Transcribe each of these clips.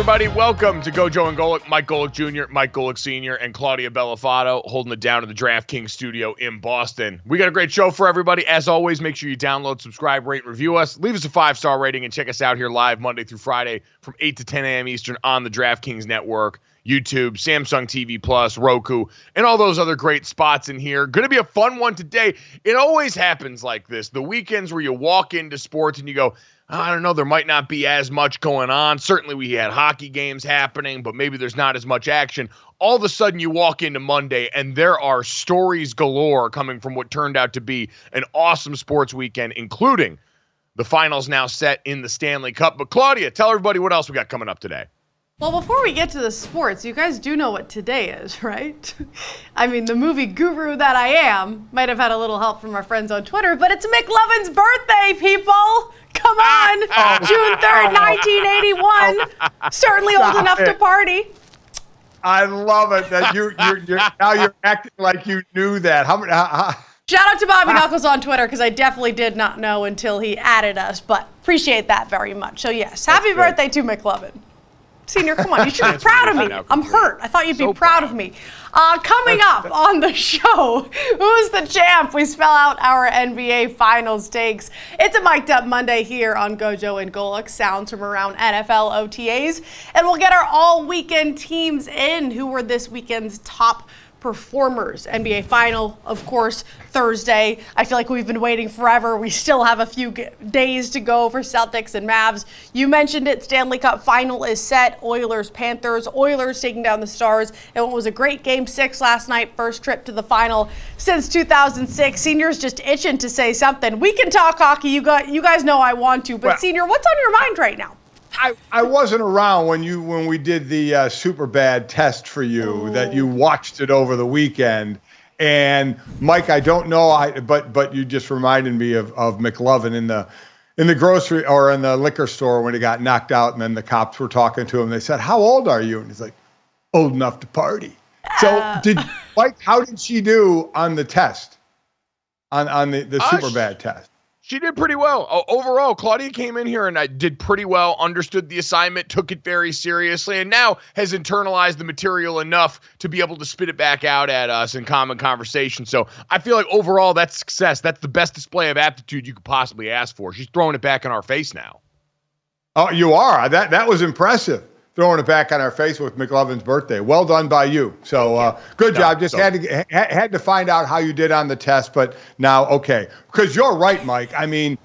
everybody? Welcome to GoJo Golic. Mike Golic Jr., Mike Golic Sr., and Claudia Bellafato holding it down in the DraftKings studio in Boston. We got a great show for everybody. As always, make sure you download, subscribe, rate, review us. Leave us a 5-star rating and check us out here live Monday through Friday from 8 to 10 a.m. Eastern on the DraftKings Network, YouTube, Samsung TV Plus, Roku, and all those other great spots in here. Going to be a fun one today. It always happens like this. The weekends where you walk into sports and you go, I don't know, there might not be as much going on. Certainly we had hockey games happening, but maybe there's not as much action. All of a sudden you walk into Monday and there are stories galore coming from what turned out to be an awesome sports weekend, including the finals now set in the Stanley Cup. But Claudia, tell everybody what else we got coming up today. Well, before we get to the sports, you guys do know what today is, right? I mean, the movie guru that I am might have had a little help from our friends on Twitter, but it's McLovin's birthday, people! Come on! June 3rd, 1981. Certainly old enough to party. I love it that you're acting like you knew that. Shout out to Bobby Knuckles on Twitter, because I definitely did not know until he added us, but appreciate that very much. So yes, happy birthday to McLovin. Senior, come on, you should be proud of me. I'm hurt. I thought you'd be proud of me. Coming up on the show, who's the champ? We spell out our NBA Finals takes. It's a mic'd up Monday here on GoJo and Golic. Sounds from around NFL OTAs. And we'll get our all-weekend teams in. Who were this weekend's top performers? NBA Final, of course, Thursday. I feel like we've been waiting forever. We still have a few days to go for Celtics and Mavs. You mentioned it, Stanley Cup Final is set. Oilers, Panthers. Oilers taking down the Stars. And what was a great Game 6 last night. First trip to the final since 2006. Senior's just itching to say something. We can talk hockey. You guys know I want to. But Senior, what's on your mind right now? I wasn't around when we did the super bad test for you, that you watched it over the weekend. And Mike, I don't know, but you just reminded me of McLovin in the grocery or in the liquor store when he got knocked out, and then the cops were talking to him. They said, "How old are you?" And he's like, "Old enough to party." So Mike, how did she do on the test? On the super bad test? She did pretty well. Overall, Claudia came in here and I did pretty well, understood the assignment, took it very seriously, and now has internalized the material enough to be able to spit it back out at us in common conversation. So I feel like overall that's success. That's the best display of aptitude you could possibly ask for. She's throwing it back in our face now. Oh, you are? That was impressive. Throwing it back on our face with McLovin's birthday. Well done by you. So good job. Just had to find out how you did on the test, but now okay. Because you're right, Mike. I mean,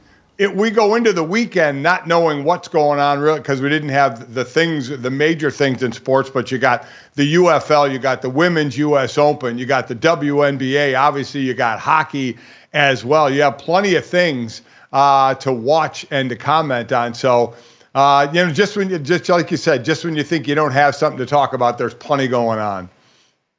we go into the weekend not knowing what's going on really, because we didn't have the major things in sports. But you got the UFL, you got the Women's U.S. Open, you got the WNBA. Obviously, you got hockey as well. You have plenty of things to watch and to comment on. So. Just like you said, just when you think you don't have something to talk about, there's plenty going on.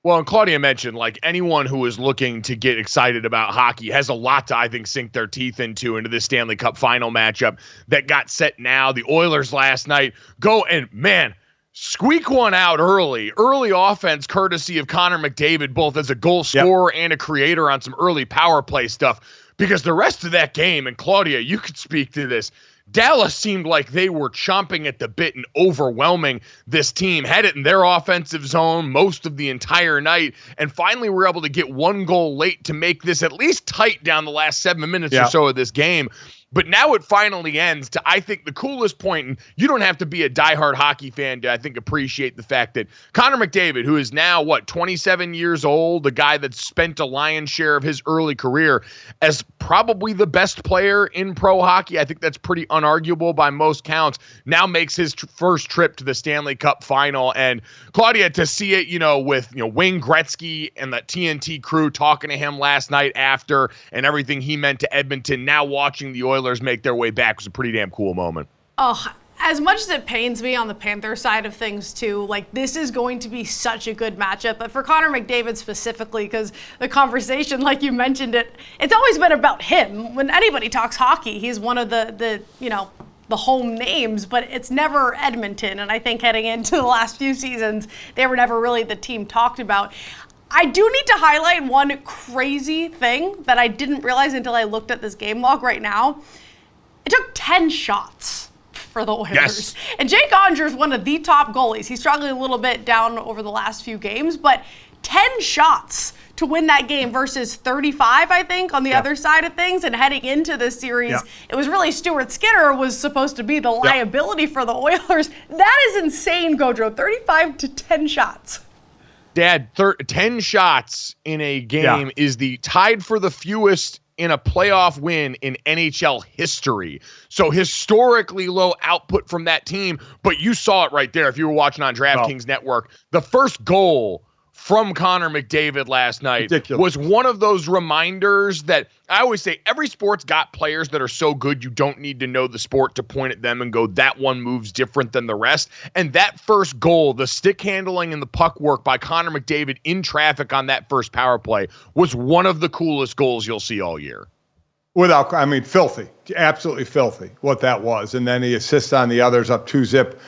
Well, and Claudia mentioned, like, anyone who is looking to get excited about hockey has a lot to, I think, sink their teeth into this Stanley Cup Final matchup that got set now. The Oilers last night go and, man, squeak one out early offense courtesy of Connor McDavid, both as a goal scorer and a creator on some early power play stuff. Because the rest of that game, and Claudia, you could speak to this, Dallas seemed like they were chomping at the bit and overwhelming this team, had it in their offensive zone most of the entire night, and finally were able to get one goal late to make this at least tight down the last 7 minutes or so of this game. But now it finally ends to, I think, the coolest point, and you don't have to be a diehard hockey fan to, I think, appreciate the fact that Connor McDavid, who is now, 27 years old, the guy that spent a lion's share of his early career as probably the best player in pro hockey, I think that's pretty unarguable by most counts, now makes his first trip to the Stanley Cup Final. And Claudia, to see it, with Wayne Gretzky and the TNT crew talking to him last night after and everything he meant to Edmonton, now watching the Oilers make their way back was a pretty damn cool moment. Oh, as much as it pains me on the Panthers side of things too, this is going to be such a good matchup. But for Connor McDavid specifically, because the conversation, like you mentioned it's always been about him. When anybody talks hockey, he's one of the home names, but it's never Edmonton. And I think heading into the last few seasons, they were never really the team talked about. I do need to highlight one crazy thing that I didn't realize until I looked at this game log right now. It took 10 shots for the Oilers. Yes. And Jake Onger is one of the top goalies. He's struggling a little bit down over the last few games, but 10 shots to win that game versus 35, I think, on the other side of things. And heading into this series, it was really Stuart Skinner was supposed to be the liability for the Oilers. That is insane, GoJo. 35 to 10 shots. Dad, 10 shots in a game is the tied for the fewest in a playoff win in NHL history. So historically low output from that team, but you saw it right there if you were watching on DraftKings Network. The first goal from Connor McDavid last night was one of those reminders that I always say every sport's got players that are so good you don't need to know the sport to point at them and go, that one moves different than the rest. And that first goal, the stick handling and the puck work by Connor McDavid in traffic on that first power play was one of the coolest goals you'll see all year. Filthy, absolutely filthy what that was. And then he assists on the others up 2-0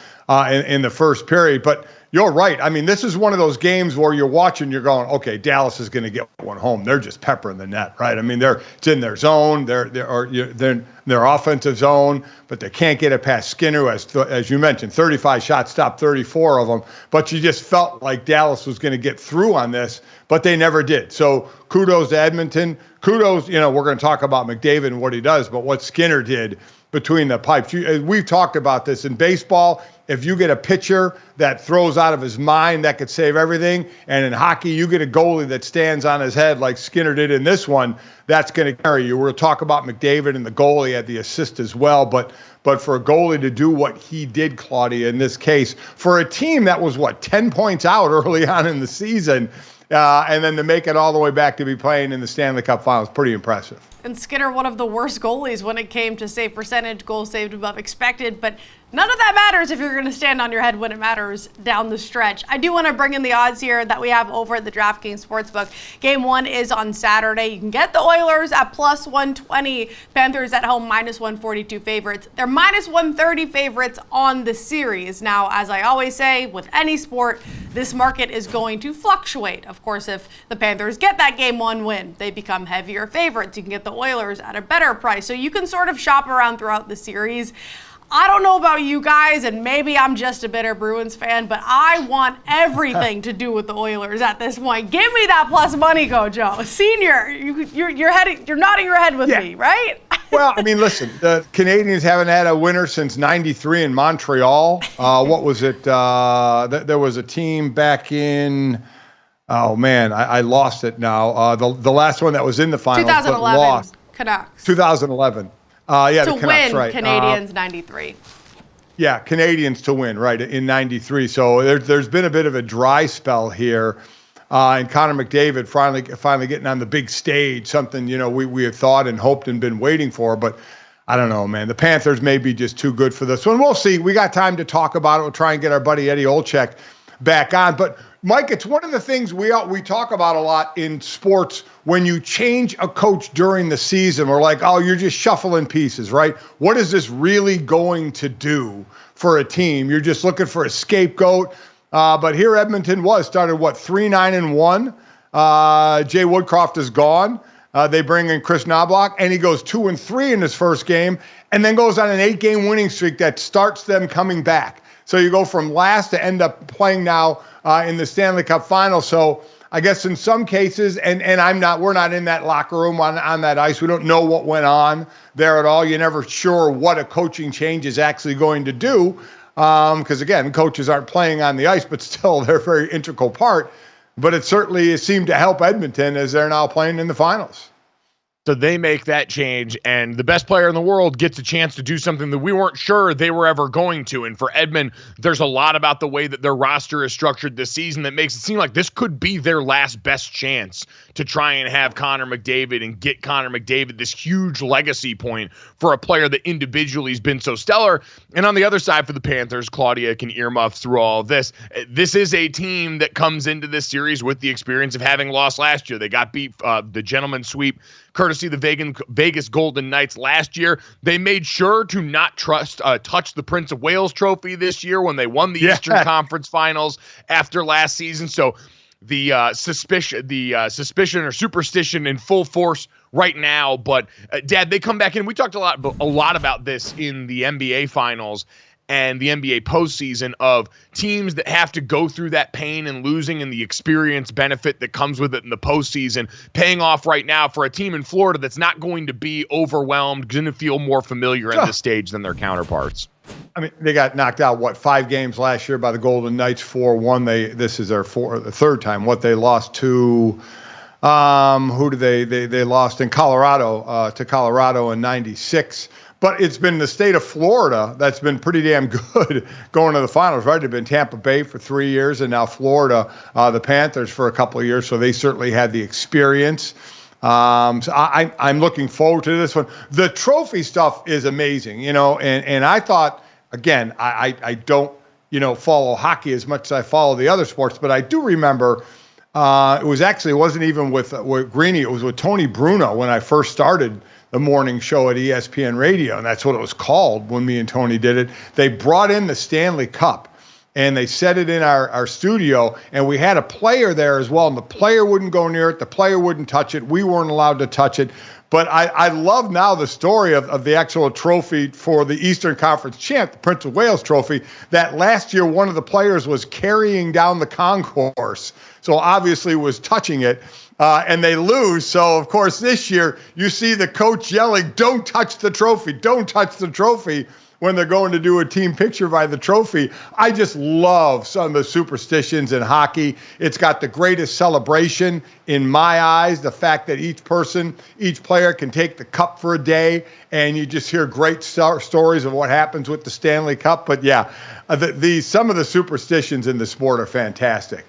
in the first period. But you're right. I mean, this is one of those games where you're watching, you're going, okay, Dallas is going to get one home. They're just peppering the net, right? I mean, it's in their zone, they're in their offensive zone, but they can't get it past Skinner, as you mentioned, 35 shots, stopped 34 of them. But you just felt like Dallas was going to get through on this, but they never did. So kudos to Edmonton. Kudos, we're going to talk about McDavid and what he does, but what Skinner did between the pipes. We've talked about this in baseball. If you get a pitcher that throws out of his mind, that could save everything. And in hockey, you get a goalie that stands on his head like Skinner did in this one, that's going to carry you. We'll talk about McDavid and the goalie had the assist as well. But for a goalie to do what he did, Claudia, in this case, for a team that was, 10 points out early on in the season, and then to make it all the way back to be playing in the Stanley Cup Final is pretty impressive. And Skinner, one of the worst goalies when it came to save percentage, goals saved above expected, but none of that matters if you're going to stand on your head when it matters down the stretch. I do want to bring in the odds here that we have over at the DraftKings Sportsbook. Game 1 is on Saturday. You can get the Oilers at plus 120, Panthers at home minus 142 favorites. They're minus 130 favorites on the series. Now, as I always say, with any sport, this market is going to fluctuate. Of course, if the Panthers get that Game 1 win, they become heavier favorites. You can get the Oilers at a better price. So you can sort of shop around throughout the series. I don't know about you guys, and maybe I'm just a bitter Bruins fan, but I want everything to do with the Oilers at this point. Give me that plus money, GoJo. Senior, you're nodding your head with me, right? Well, I mean, listen, the Canadians haven't had a winner since '93 in Montreal. What was it? There was a team back in. Oh man, I lost it now. The last one that was in the finals, 2011, but lost. Canucks. 2011. To the Canucks, win, right. Canadians 93. Yeah, Canadians to win, right, in 93. So there's been a bit of a dry spell here. And Connor McDavid finally getting on the big stage, something, we had thought and hoped and been waiting for. But I don't know, man. The Panthers may be just too good for this one. We'll see. We got time to talk about it. We'll try and get our buddy Eddie Olczyk back on. But Mike, it's one of the things we talk about a lot in sports. When you change a coach during the season, we're like, oh, you're just shuffling pieces, right? What is this really going to do for a team? You're just looking for a scapegoat. But here Edmonton started 3-9-1. Jay Woodcroft is gone. They bring in Chris Knobloch, and he goes 2-3 in his first game, and then goes on an 8-game winning streak that starts them coming back. So you go from last to end up playing now in the Stanley Cup Final. So I guess in some cases, and we're not in that locker room on that ice. We don't know what went on there at all. You're never sure what a coaching change is actually going to do. Because again, coaches aren't playing on the ice, but still they're a very integral part. But it certainly seemed to help Edmonton as they're now playing in the finals. So they make that change, and the best player in the world gets a chance to do something that we weren't sure they were ever going to. And for Edmond, there's a lot about the way that their roster is structured this season that makes it seem like this could be their last best chance to try and have Connor McDavid and get Connor McDavid this huge legacy point for a player that individually has been so stellar. And on the other side for the Panthers, Claudia can earmuff through all of this. This is a team that comes into this series with the experience of having lost last year. They got beat the gentleman sweep courtesy of the Vegas Golden Knights last year. They made sure to not touch the Prince of Wales trophy this year when they won the Eastern Conference Finals after last season. So suspicion or superstition in full force right now. But Dad, they come back in. We talked a lot about this in the NBA Finals and the NBA postseason of teams that have to go through that pain and losing and the experience benefit that comes with it in the postseason, paying off right now for a team in Florida that's not going to be overwhelmed, going to feel more familiar at this stage than their counterparts. I mean, they got knocked out, 5 games last year by the Golden Knights, 4-1. This is their third time. They lost to who did they lost in Colorado to Colorado in 96. But it's been the state of Florida that's been pretty damn good going to the finals, right? They've been Tampa Bay for 3 years and now Florida, the Panthers for a couple of years. So they certainly had the experience. So I'm looking forward to this one. The trophy stuff is amazing, and I thought, again, I don't, follow hockey as much as I follow the other sports, but I do remember it wasn't even with Greeny, it was with Tony Bruno when I first started the morning show at ESPN Radio, and that's what it was called when me and Tony did it. They brought in the Stanley Cup, and they set it in our studio, and we had a player there as well, and the player wouldn't go near it, the player wouldn't touch it, we weren't allowed to touch it. But I love now the story of the actual trophy for the Eastern Conference champ, the Prince of Wales trophy, that last year one of the players was carrying down the concourse, so obviously was touching it. And they lose. So, of course, this year you see the coach yelling, "Don't touch the trophy, don't touch the trophy," when they're going to do a team picture by the trophy. I just love some of the superstitions in hockey. It's got the greatest celebration in my eyes, the fact that each player can take the cup for a day, and you just hear great stories of what happens with the Stanley Cup. But, yeah, some of the superstitions in the sport are fantastic.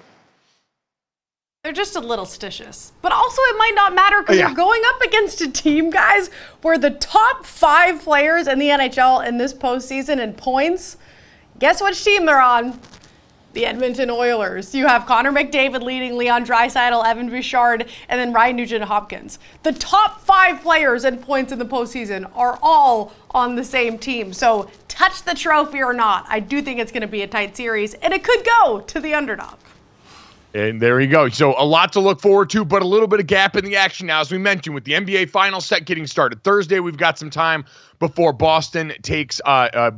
They're just a little stitious. But also it might not matter because you're going up against a team, guys, where the top 5 players in the NHL in this postseason in points, guess which team they're on? The Edmonton Oilers. You have Connor McDavid leading Leon Draisaitl, Evan Bouchard, and then Ryan Nugent-Hopkins. The top 5 players in points in the postseason are all on the same team. So touch the trophy or not, I do think it's going to be a tight series, and it could go to the underdog. And there you go. So a lot to look forward to, but a little bit of gap in the action now. As we mentioned, with the NBA final set getting started Thursday, we've got some time before Boston takes the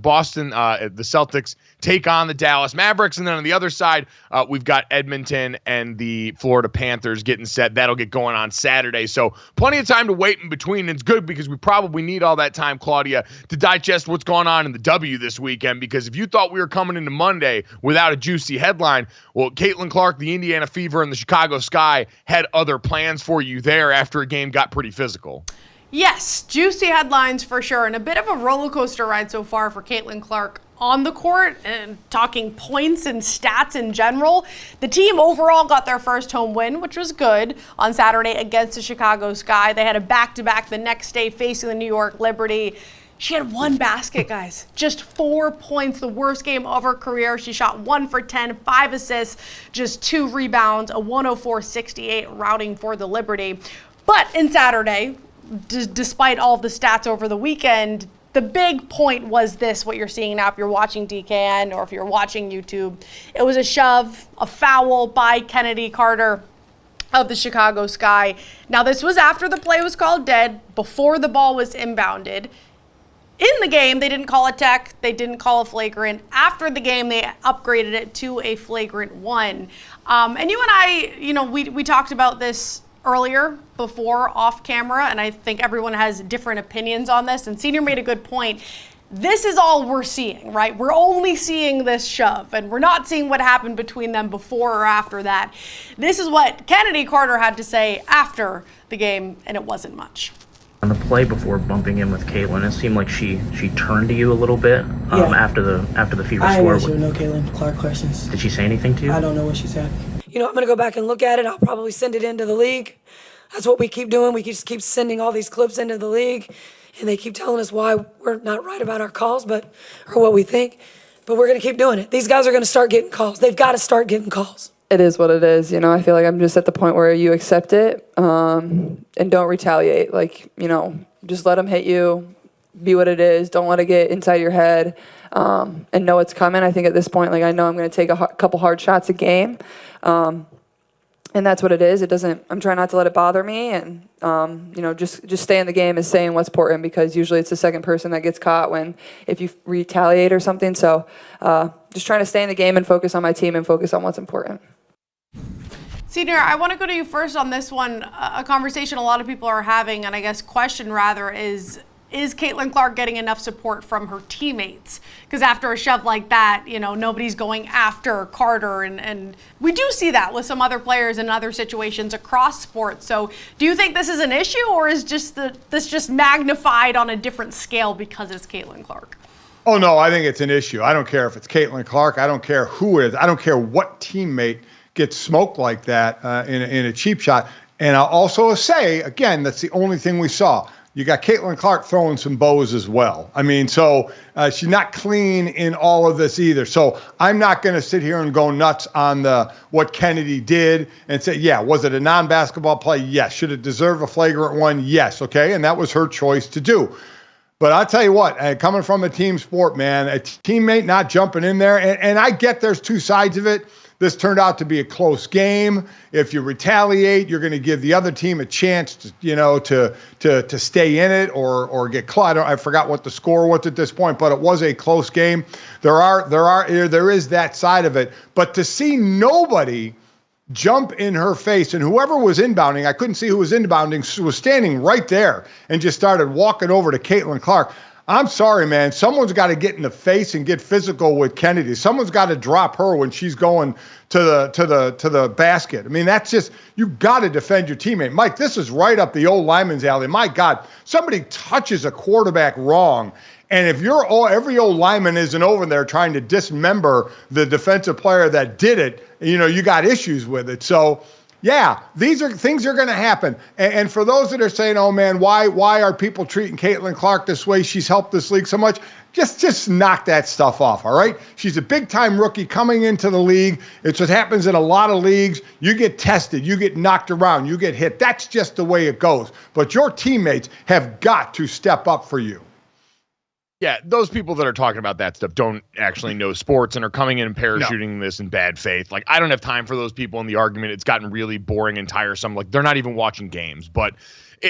Celtics take on the Dallas Mavericks. And then on the other side, we've got Edmonton and the Florida Panthers getting set. That'll get going on Saturday. So plenty of time to wait in between. It's good because we probably need all that time, Claudia, to digest what's going on in the W this weekend. Because if you thought we were coming into Monday without a juicy headline, well, Caitlin Clark, the Indiana Fever, and the Chicago Sky had other plans for you there after a game got pretty physical. Yes, juicy headlines for sure, and a bit of a roller coaster ride so far for Caitlin Clark on the court, and talking points and stats in general. The team overall got their first home win, which was good, on Saturday against the Chicago Sky. They had a back-to-back the next day facing the New York Liberty. She had 1 basket, guys. Just 4 points, the worst game of her career. She shot 1 for 10, 5 assists, just 2 rebounds, a 104-68 routing for the Liberty. But in Saturday, despite all of the stats over the weekend, the big point was this, what you're seeing now if you're watching DKN or if you're watching YouTube. It was a shove, a foul by Kennedy Carter of the Chicago Sky. Now, this was after the play was called dead, before the ball was inbounded. In the game, they didn't call a tech, they didn't call a flagrant. After the game, they upgraded it to a flagrant 1. And you and I, we talked about this earlier before off camera, and I think everyone has different opinions on this, and Senior made a good point. This is all we're seeing, right? We're only seeing this shove, and we're not seeing what happened between them before or after that. This is what Kennedy Carter had to say after the game, and it wasn't much. On the play before bumping in with Caitlin, it seemed like she turned to you a little bit after the Fever score. I ain't answering no Caitlin Clark questions. Did she say anything to you? I don't know what she said. I'm going to go back and look at it. I'll probably send it into the league. That's what we keep doing. We just keep sending all these clips into the league, and they keep telling us why we're not right about our calls, or what we think. But we're going to keep doing it. These guys are going to start getting calls. They've got to start getting calls. It is what it is. I feel like I'm just at the point where you accept it and don't retaliate. Just let them hit you, be what it is. Don't let it get inside your head and know it's coming. I think at this point, I know I'm going to take a couple hard shots a game. And that's what it is. I'm trying not to let it bother me, and just stay in the game is saying what's important, because usually it's the second person that gets caught if you retaliate or something. So just trying to stay in the game and focus on my team and focus on what's important. Senior, I want to go to you first on this one. A conversation a lot of people are having, and I guess question rather, is Caitlin Clark getting enough support from her teammates? Because after a shove like that, nobody's going after Carter, and we do see that with some other players in other situations across sports. So do you think this is an issue, or is this just magnified on a different scale because it's Caitlin Clark? Oh, no, I think it's an issue. I don't care if it's Caitlin Clark. I don't care who it is. I don't care what teammate gets smoked like that in a cheap shot. And I'll also say, again, that's the only thing we saw. You got Caitlin Clark throwing some bows as well. I mean, so she's not clean in all of this either. So I'm not going to sit here and go nuts on what Kennedy did and say, yeah, was it a non-basketball play? Yes. Should it deserve a flagrant one? Yes. Okay. And that was her choice to do. But I'll tell you what, coming from a team sport, man, a teammate not jumping in there, and I get there's two sides of it. This turned out to be a close game. If you retaliate, you're going to give the other team a chance to stay in it or get caught. I forgot what the score was at this point, but it was a close game. There is that side of it. But to see nobody jump in her face, and whoever was inbounding, I couldn't see who was inbounding, was standing right there and just started walking over to Caitlin Clark. I'm sorry, man. Someone's got to get in the face and get physical with Kennedy. Someone's got to drop her when she's going to the basket. I mean, that's just, you got to defend your teammate. Mike, this is right up the old lineman's alley. My God, somebody touches a quarterback wrong, and if every old lineman isn't over there trying to dismember the defensive player that did it, you got issues with it. So, yeah, these are things that are going to happen. And for those that are saying, oh, man, why are people treating Caitlin Clark this way? She's helped this league so much. Just knock that stuff off, all right? She's a big-time rookie coming into the league. It's what happens in a lot of leagues. You get tested. You get knocked around. You get hit. That's just the way it goes. But your teammates have got to step up for you. Yeah, those people that are talking about that stuff don't actually know sports and are coming in and parachuting this in bad faith. Like, I don't have time for those people in the argument. It's gotten really boring and tiresome. Like, they're not even watching games. But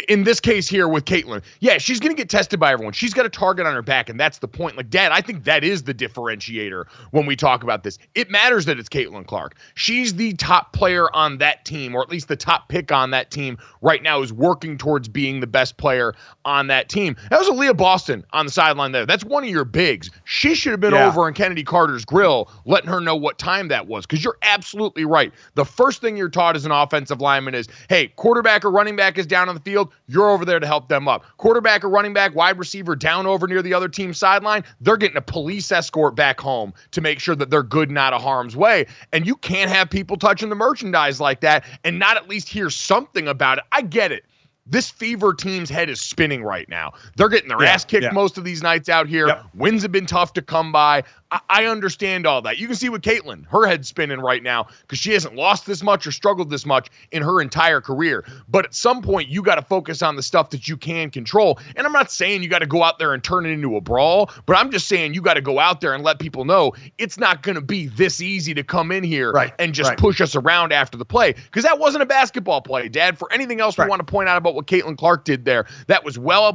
in this case here with Caitlin, yeah, she's going to get tested by everyone. She's got a target on her back, and that's the point. Like, Dad, I think that is the differentiator when we talk about this. It matters that it's Caitlin Clark. She's the top player on that team, or at least the top pick on that team right now, is working towards being the best player on that team. That was Aaliyah Boston on the sideline there. That's one of your bigs. She should have been over on Kennedy Carter's grill, letting her know what time that was, because you're absolutely right. The first thing you're taught as an offensive lineman is, hey, quarterback or running back is down on the field. You're over there to help them up. Quarterback or running back, wide receiver down over near the other team's sideline, they're getting a police escort back home to make sure that they're good and out of harm's way. And you can't have people touching the merchandise like that and not at least hear something about it. I get it. This Fever team's head is spinning right now. They're getting their ass kicked most of these nights out here. Yep. Wins have been tough to come by. I understand all that. You can see with Caitlin, her head's spinning right now because she hasn't lost this much or struggled this much in her entire career. But at some point, you got to focus on the stuff that you can control. And I'm not saying you got to go out there and turn it into a brawl, but I'm just saying you got to go out there and let people know it's not going to be this easy to come in here and just push us around after the play, because that wasn't a basketball play, Dad. For anything else we want to point out about what Caitlin Clark did there, that was well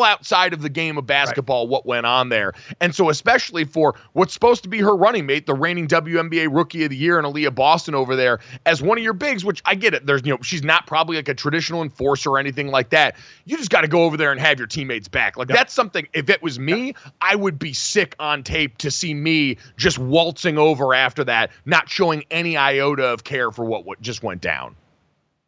outside of the game of basketball, what went on there. And so especially for what's supposed to be her running mate, the reigning WNBA Rookie of the Year, and Aaliyah Boston over there as one of your bigs, which I get it. There's, she's not probably like a traditional enforcer or anything like that. You just got to go over there and have your teammates back. Like that's something, if it was me, I would be sick on tape to see me just waltzing over after that, not showing any iota of care for what just went down.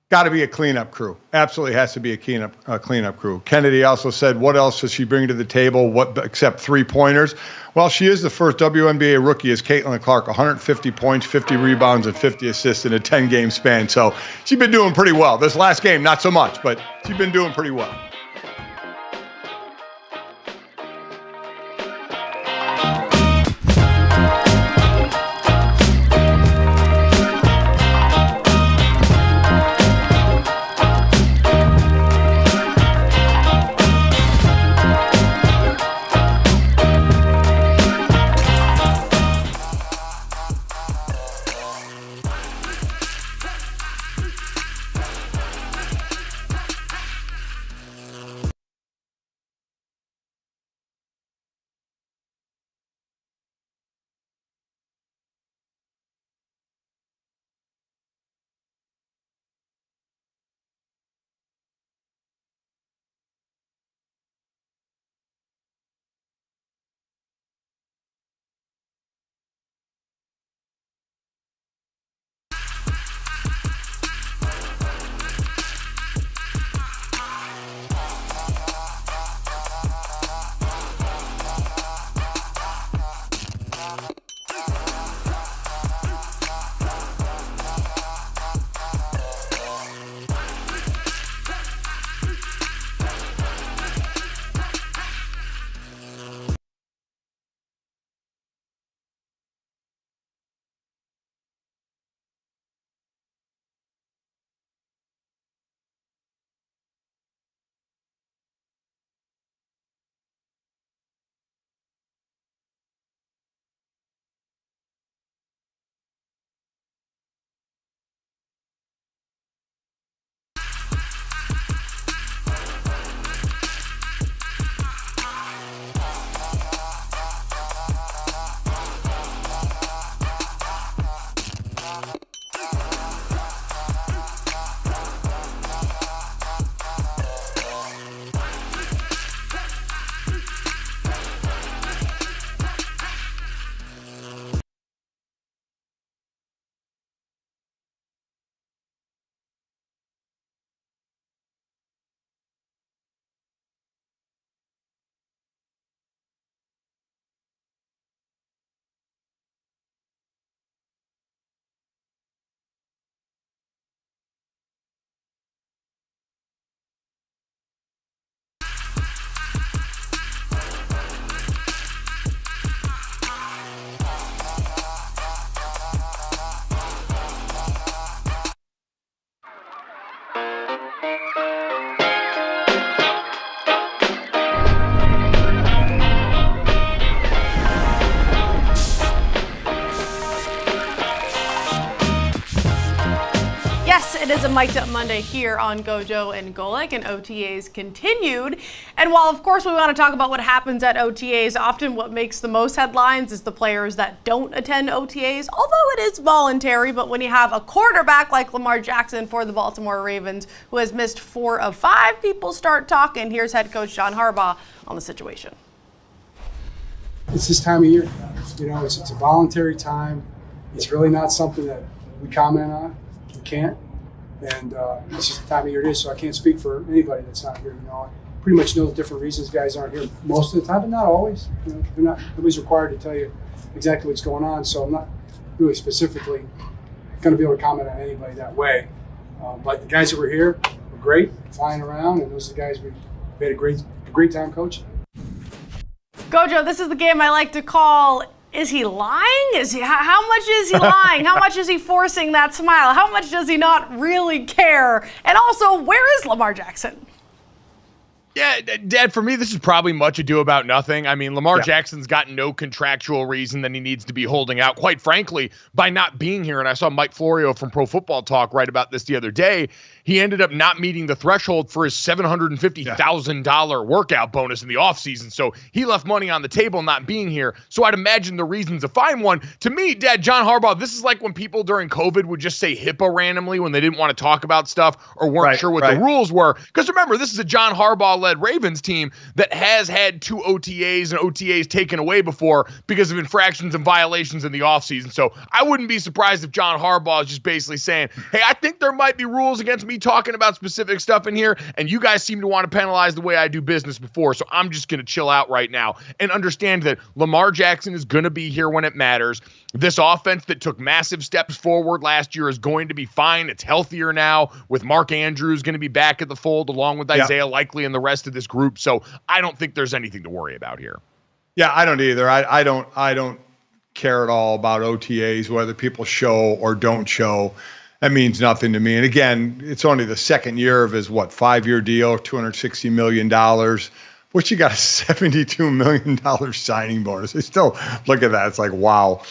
Got to be a cleanup crew. Absolutely has to be a cleanup crew. Kennedy also said, what else does she bring to the table except 3-pointers? Well, she is the first WNBA rookie as Caitlin Clark, 150 points, 50 rebounds, and 50 assists in a 10-game span. So she's been doing pretty well. This last game, not so much, but she's been doing pretty well. It is a Mic'd Up Monday here on GoJo and Golic, and OTAs continued. And while, of course, we want to talk about what happens at OTAs, often what makes the most headlines is the players that don't attend OTAs, although it is voluntary. But when you have a quarterback like Lamar Jackson for the Baltimore Ravens, who has missed 4 of 5, people start talking. Here's head coach John Harbaugh on the situation. It's this time of year. You know, it's a voluntary time. It's really not something that we comment on. We can't. And it's just the time of year it is, so I can't speak for anybody that's not here. You know, I pretty much know the different reasons guys aren't here most of the time, but not always. You know, nobody's required to tell you exactly what's going on, so I'm not really specifically going to be able to comment on anybody that way. But the guys that were here were great, flying around, and those are the guys we had a great time coaching. GoJo, this is the game I like to call, is he lying? How much is he lying? How much is he forcing that smile? How much does he not really care? And also, where is Lamar Jackson? Yeah, Dad, for me, this is probably much ado about nothing. I mean, Lamar Jackson's got no contractual reason that he needs to be holding out, quite frankly, by not being here. And I saw Mike Florio from Pro Football Talk write about this the other day. He ended up not meeting the threshold for his $750,000 workout bonus in the offseason. So he left money on the table not being here. So I'd imagine the reason's a fine one. To me, Dad, John Harbaugh, this is like when people during COVID would just say HIPAA randomly when they didn't want to talk about stuff or weren't sure what the rules were. Because remember, this is a John Harbaugh-led Ravens team that has had 2 OTAs and OTAs taken away before because of infractions and violations in the offseason. So I wouldn't be surprised if John Harbaugh is just basically saying, hey, I think there might be rules against me talking about specific stuff in here, and you guys seem to want to penalize the way I do business before, so I'm just going to chill out right now and understand that Lamar Jackson is going to be here when it matters. This offense that took massive steps forward last year is going to be fine. It's healthier now with Mark Andrews going to be back at the fold along with Isaiah Likely and the rest of this group, so I don't think there's anything to worry about here. Yeah, I don't either. I don't care at all about OTAs, whether people show or don't show. That means nothing to me. And again, it's only the second year of his, 5-year deal, $260 million, which you got a $72 million signing bonus. I still look at that. It's like, wow.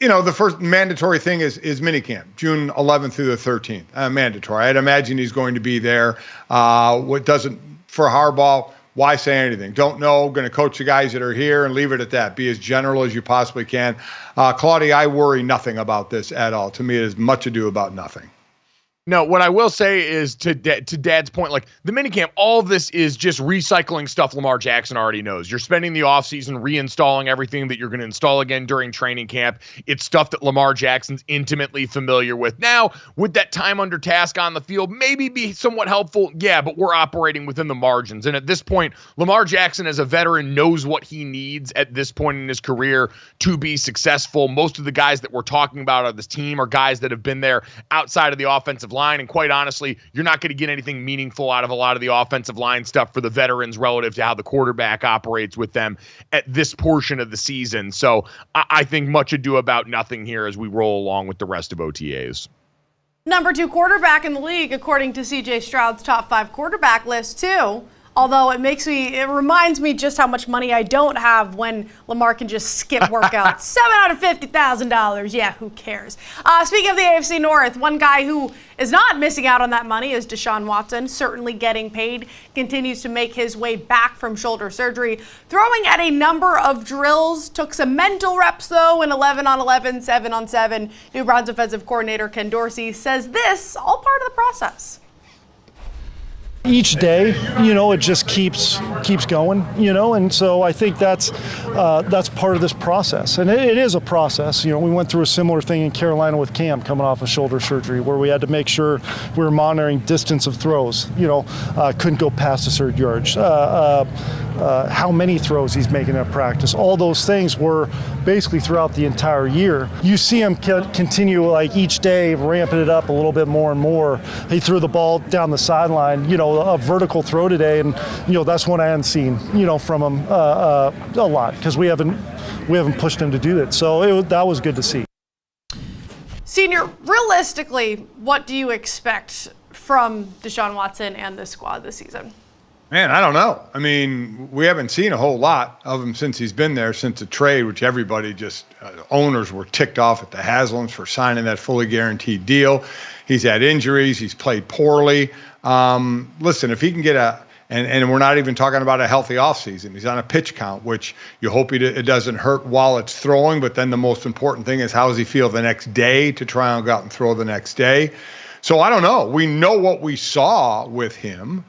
You know, the first mandatory thing is minicamp, June 11th through the 13th. Mandatory. I'd imagine he's going to be there. For Harbaugh, why say anything? Don't know. Going to coach the guys that are here and leave it at that. Be as general as you possibly can. Claudia, I worry nothing about this at all. To me, it is much ado about nothing. No, what I will say is to Dad's point, like the minicamp, all of this is just recycling stuff Lamar Jackson already knows. You're spending the offseason reinstalling everything that you're going to install again during training camp. It's stuff that Lamar Jackson's intimately familiar with. Now, would that time under task on the field maybe be somewhat helpful? Yeah, but we're operating within the margins. And at this point, Lamar Jackson as a veteran knows what he needs at this point in his career to be successful. Most of the guys that we're talking about on this team are guys that have been there outside of the offensive line, and quite honestly, you're not going to get anything meaningful out of a lot of the offensive line stuff for the veterans relative to how the quarterback operates with them at this portion of the season. So I think much ado about nothing here as we roll along with the rest of OTAs. Number 2 quarterback in the league, according to CJ Stroud's top 5 quarterback list, too. Although it reminds me just how much money I don't have when Lamar can just skip workouts. $750,000. Yeah, who cares? Speaking of the AFC North, one guy who is not missing out on that money is Deshaun Watson, certainly getting paid, continues to make his way back from shoulder surgery, throwing at a number of drills, took some mental reps, though, in 11-on-11, 7-on-7. New Browns offensive coordinator Ken Dorsey says this, all part of the process. Each day, it just keeps going, and so I think that's part of this process, and it is a process. We went through a similar thing in Carolina with Cam coming off of shoulder surgery, where we had to make sure we were monitoring distance of throws. Couldn't go past a certain yardage. How many throws he's making at practice. All those things were basically throughout the entire year. You see him continue each day ramping it up a little bit more and more. He threw the ball down the sideline, a vertical throw today, and that's one I hadn't seen from him a lot, because we haven't pushed him to do that. So that was good to see. Senior, realistically, what do you expect from Deshaun Watson and this squad this season? Man, I don't know. I mean, we haven't seen a whole lot of him since he's been there, since the trade, which everybody just owners were ticked off at the Haslams for signing that fully guaranteed deal. He's had injuries. He's played poorly. Listen, if he can get and we're not even talking about a healthy offseason. He's on a pitch count, which you hope it doesn't hurt while it's throwing. But then the most important thing is how does he feel the next day to try and go out and throw the next day. So I don't know. We know what we saw with him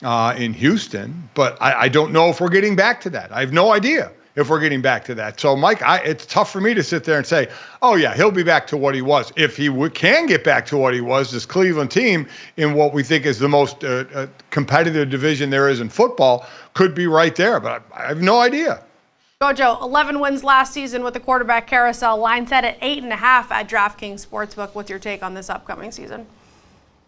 in Houston, but I don't know if we're getting back to that. I have no idea if we're getting back to that. So, Mike, it's tough for me to sit there and say, oh, yeah, he'll be back to what he was. If he can get back to what he was, this Cleveland team in what we think is the most competitive division there is in football could be right there, but I have no idea. GoJo, 11 wins last season with the quarterback carousel. Line set at 8.5 at DraftKings Sportsbook. What's your take on this upcoming season?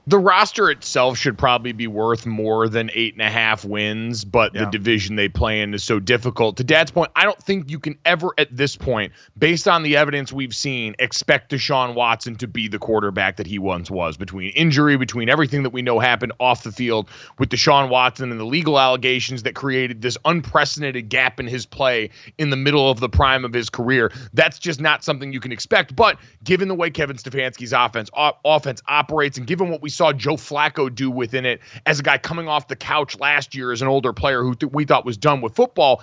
The roster itself should probably be worth more than 8.5 wins, but the division they play in is so difficult. To Dad's point, I don't think you can ever at this point, based on the evidence we've seen, expect Deshaun Watson to be the quarterback that he once was. Between injury, between everything that we know happened off the field with Deshaun Watson and the legal allegations that created this unprecedented gap in his play in the middle of the prime of his career, that's just not something you can expect. But given the way Kevin Stefanski's offense operates and given what we saw Joe Flacco do within it as a guy coming off the couch last year as an older player who we thought was done with football,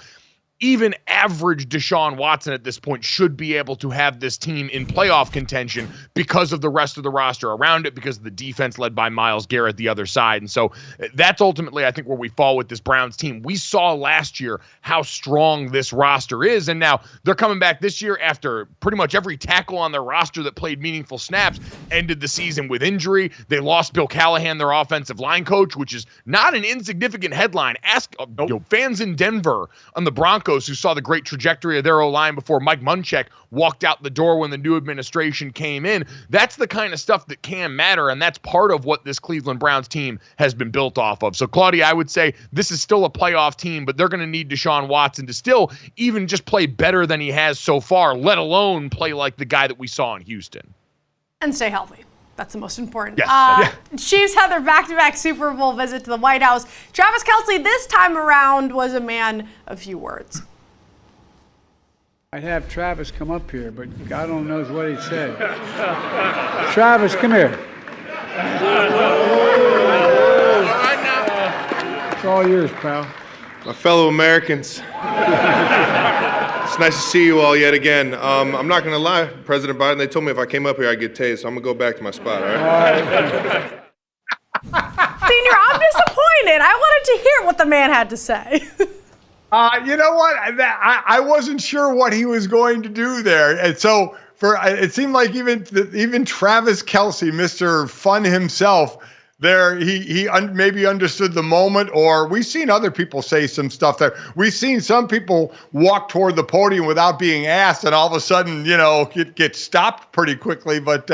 even average Deshaun Watson at this point should be able to have this team in playoff contention because of the rest of the roster around it, because of the defense led by Myles Garrett the other side. And so that's ultimately, I think, where we fall with this Browns team. We saw last year how strong this roster is, and now they're coming back this year after pretty much every tackle on their roster that played meaningful snaps ended the season with injury. They lost Bill Callahan, their offensive line coach, which is not an insignificant headline. Ask fans in Denver on the Broncos who saw the great trajectory of their O-line before Mike Munchak walked out the door when the new administration came in. That's the kind of stuff that can matter, and that's part of what this Cleveland Browns team has been built off of. So, Claudia, I would say this is still a playoff team, but they're going to need Deshaun Watson to still even just play better than he has so far, let alone play like the guy that we saw in Houston. And stay healthy. That's the most important. Yes. Chiefs had their back-to-back Super Bowl visit to the White House. Travis Kelce this time around was a man of few words. I'd have Travis come up here, but God only knows what he'd say. Travis, come here. It's all yours, pal. My fellow Americans. It's nice to see you all yet again. I'm not going to lie, President Biden, they told me if I came up here, I'd get tased, so I'm going to go back to my spot, all right? Senior, I'm disappointed. I wanted to hear what the man had to say. You know what? I wasn't sure what he was going to do there. And so it seemed like even Travis Kelce, Mr. Fun himself, there, he maybe understood the moment, or we've seen other people say some stuff there. We've seen some people walk toward the podium without being asked, and all of a sudden, get stopped pretty quickly. But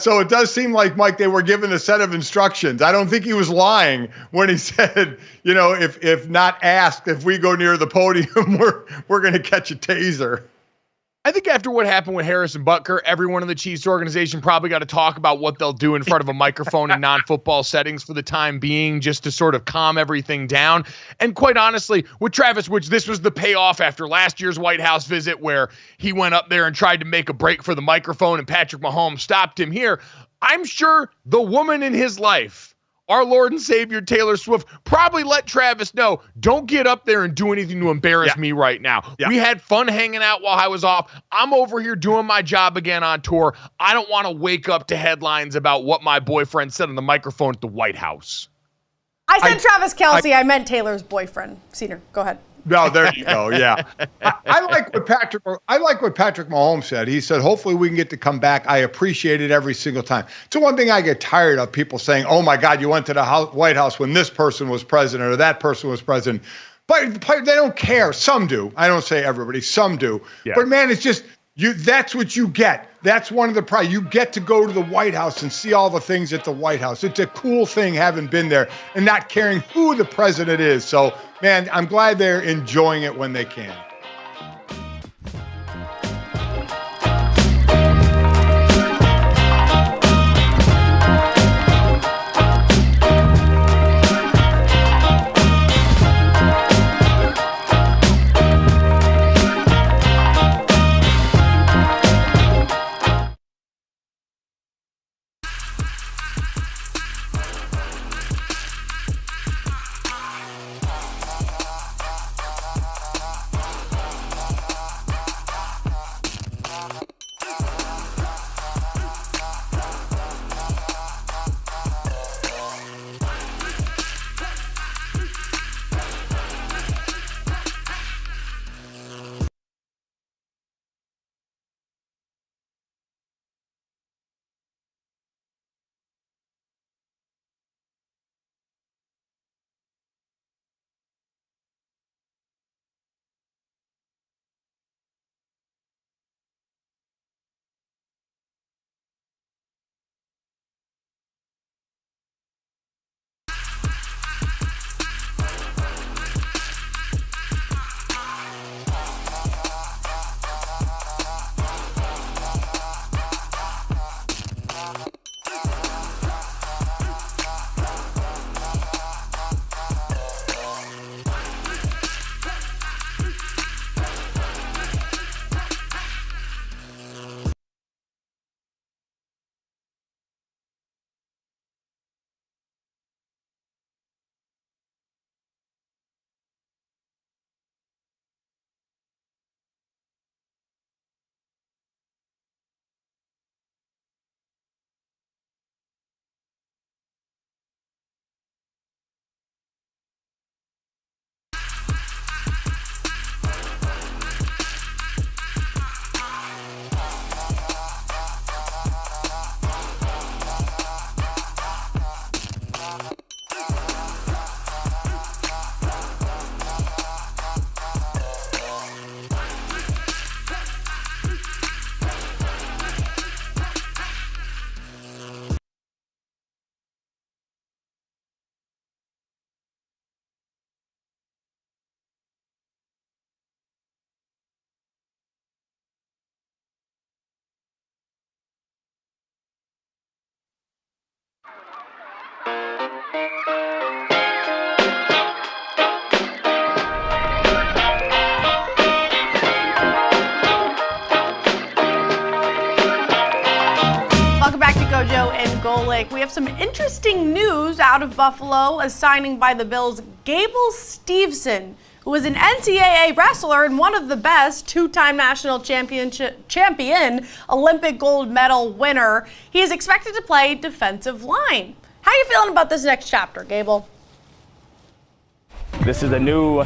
so it does seem like, Mike, they were given a set of instructions. I don't think he was lying when he said, if not asked, if we go near the podium, we're going to catch a taser. I think after what happened with Harrison Butker, everyone in the Chiefs organization probably got to talk about what they'll do in front of a microphone in non-football settings for the time being, just to sort of calm everything down. And quite honestly, with Travis, which this was the payoff after last year's White House visit where he went up there and tried to make a break for the microphone and Patrick Mahomes stopped him here, I'm sure the woman in his life, our Lord and Savior Taylor Swift, probably let Travis know, don't get up there and do anything to embarrass me right now. Yeah. We had fun hanging out while I was off. I'm over here doing my job again on tour. I don't want to wake up to headlines about what my boyfriend said on the microphone at the White House. I said Travis Kelce. I meant Taylor's boyfriend. Senior, go ahead. No, there you go. Yeah, I like what Patrick Mahomes said. He said, "Hopefully, we can get to come back." I appreciate it every single time. It's one thing I get tired of, people saying, "Oh my God, you went to the White House when this person was president or that person was president." But they don't care. Some do. I don't say everybody. Some do. Yeah. But man, it's just that's what you get. That's one of the prizes. You get to go to the White House and see all the things at the White House. It's a cool thing having been there and not caring who the president is. So, man, I'm glad they're enjoying it when they can. Golic. We have some interesting news out of Buffalo, a signing by the Bills, Gable Steveson, who was an NCAA wrestler and one of the best, two-time national champion, Olympic gold medal winner. He is expected to play defensive line. How are you feeling about this next chapter, Gable? This is a new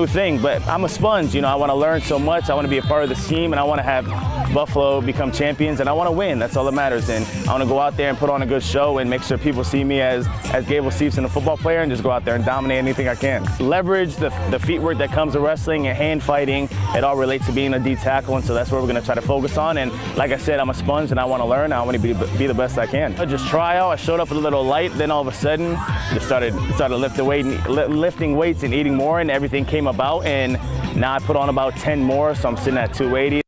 thing, but I'm a sponge. I want to learn so much. I want to be a part of this team, and I want to have Buffalo become champions, and I want to win. That's all that matters. And I want to go out there and put on a good show and make sure people see me as Gable Steveson, a football player, and just go out there and dominate anything I can. Leverage the feet work that comes with wrestling and hand fighting. It all relates to being a D tackle, and so that's what we're going to try to focus on. And like I said, I'm a sponge, and I want to learn. I want to be the best I can. I just try out. I showed up a little light, then all of a sudden, just started lifting weights and eating more, and everything came about. And now I put on about 10 more, so I'm sitting at 280.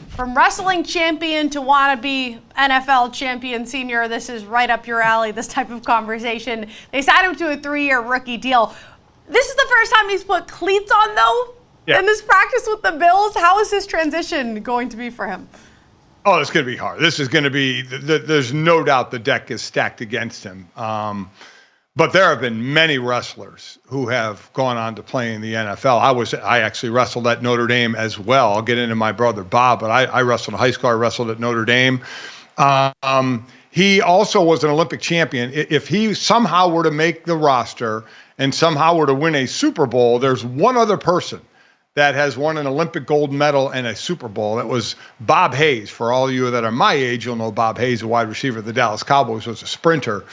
From wrestling champion to wannabe NFL champion senior, this is right up your alley, this type of conversation. They signed him to a 3-year rookie deal. This is the first time he's put cleats on, though, in this practice with the Bills. How is this transition going to be for him? Oh, it's going to be hard. This is going to be, there's no doubt the deck is stacked against him. But there have been many wrestlers who have gone on to play in the NFL. I actually wrestled at Notre Dame as well. I'll get into my brother Bob, but I wrestled in high school. I wrestled at Notre Dame. He also was an Olympic champion. If he somehow were to make the roster and somehow were to win a Super Bowl, there's one other person that has won an Olympic gold medal and a Super Bowl. That was Bob Hayes. For all of you that are my age, you'll know Bob Hayes, a wide receiver of the Dallas Cowboys, was a sprinter.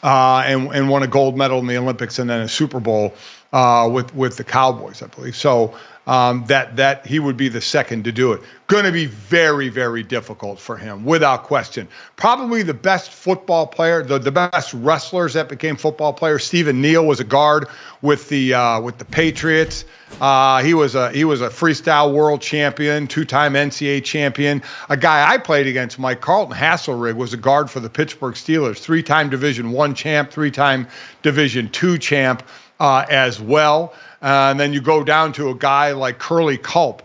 And won a gold medal in the Olympics and then a Super Bowl with the Cowboys, I believe. So that he would be the second to do it. Going to be very, very difficult for him, without question. Probably the best football player, the best wrestlers that became football players. Stephen Neal was a guard with the Patriots. He was a freestyle world champion, 2-time NCAA champion. A guy I played against, Mike Carlton Hasselrig, was a guard for the Pittsburgh Steelers, 3-time Division I champ, 3-time Division II champ as well. And then you go down to a guy like Curly Culp,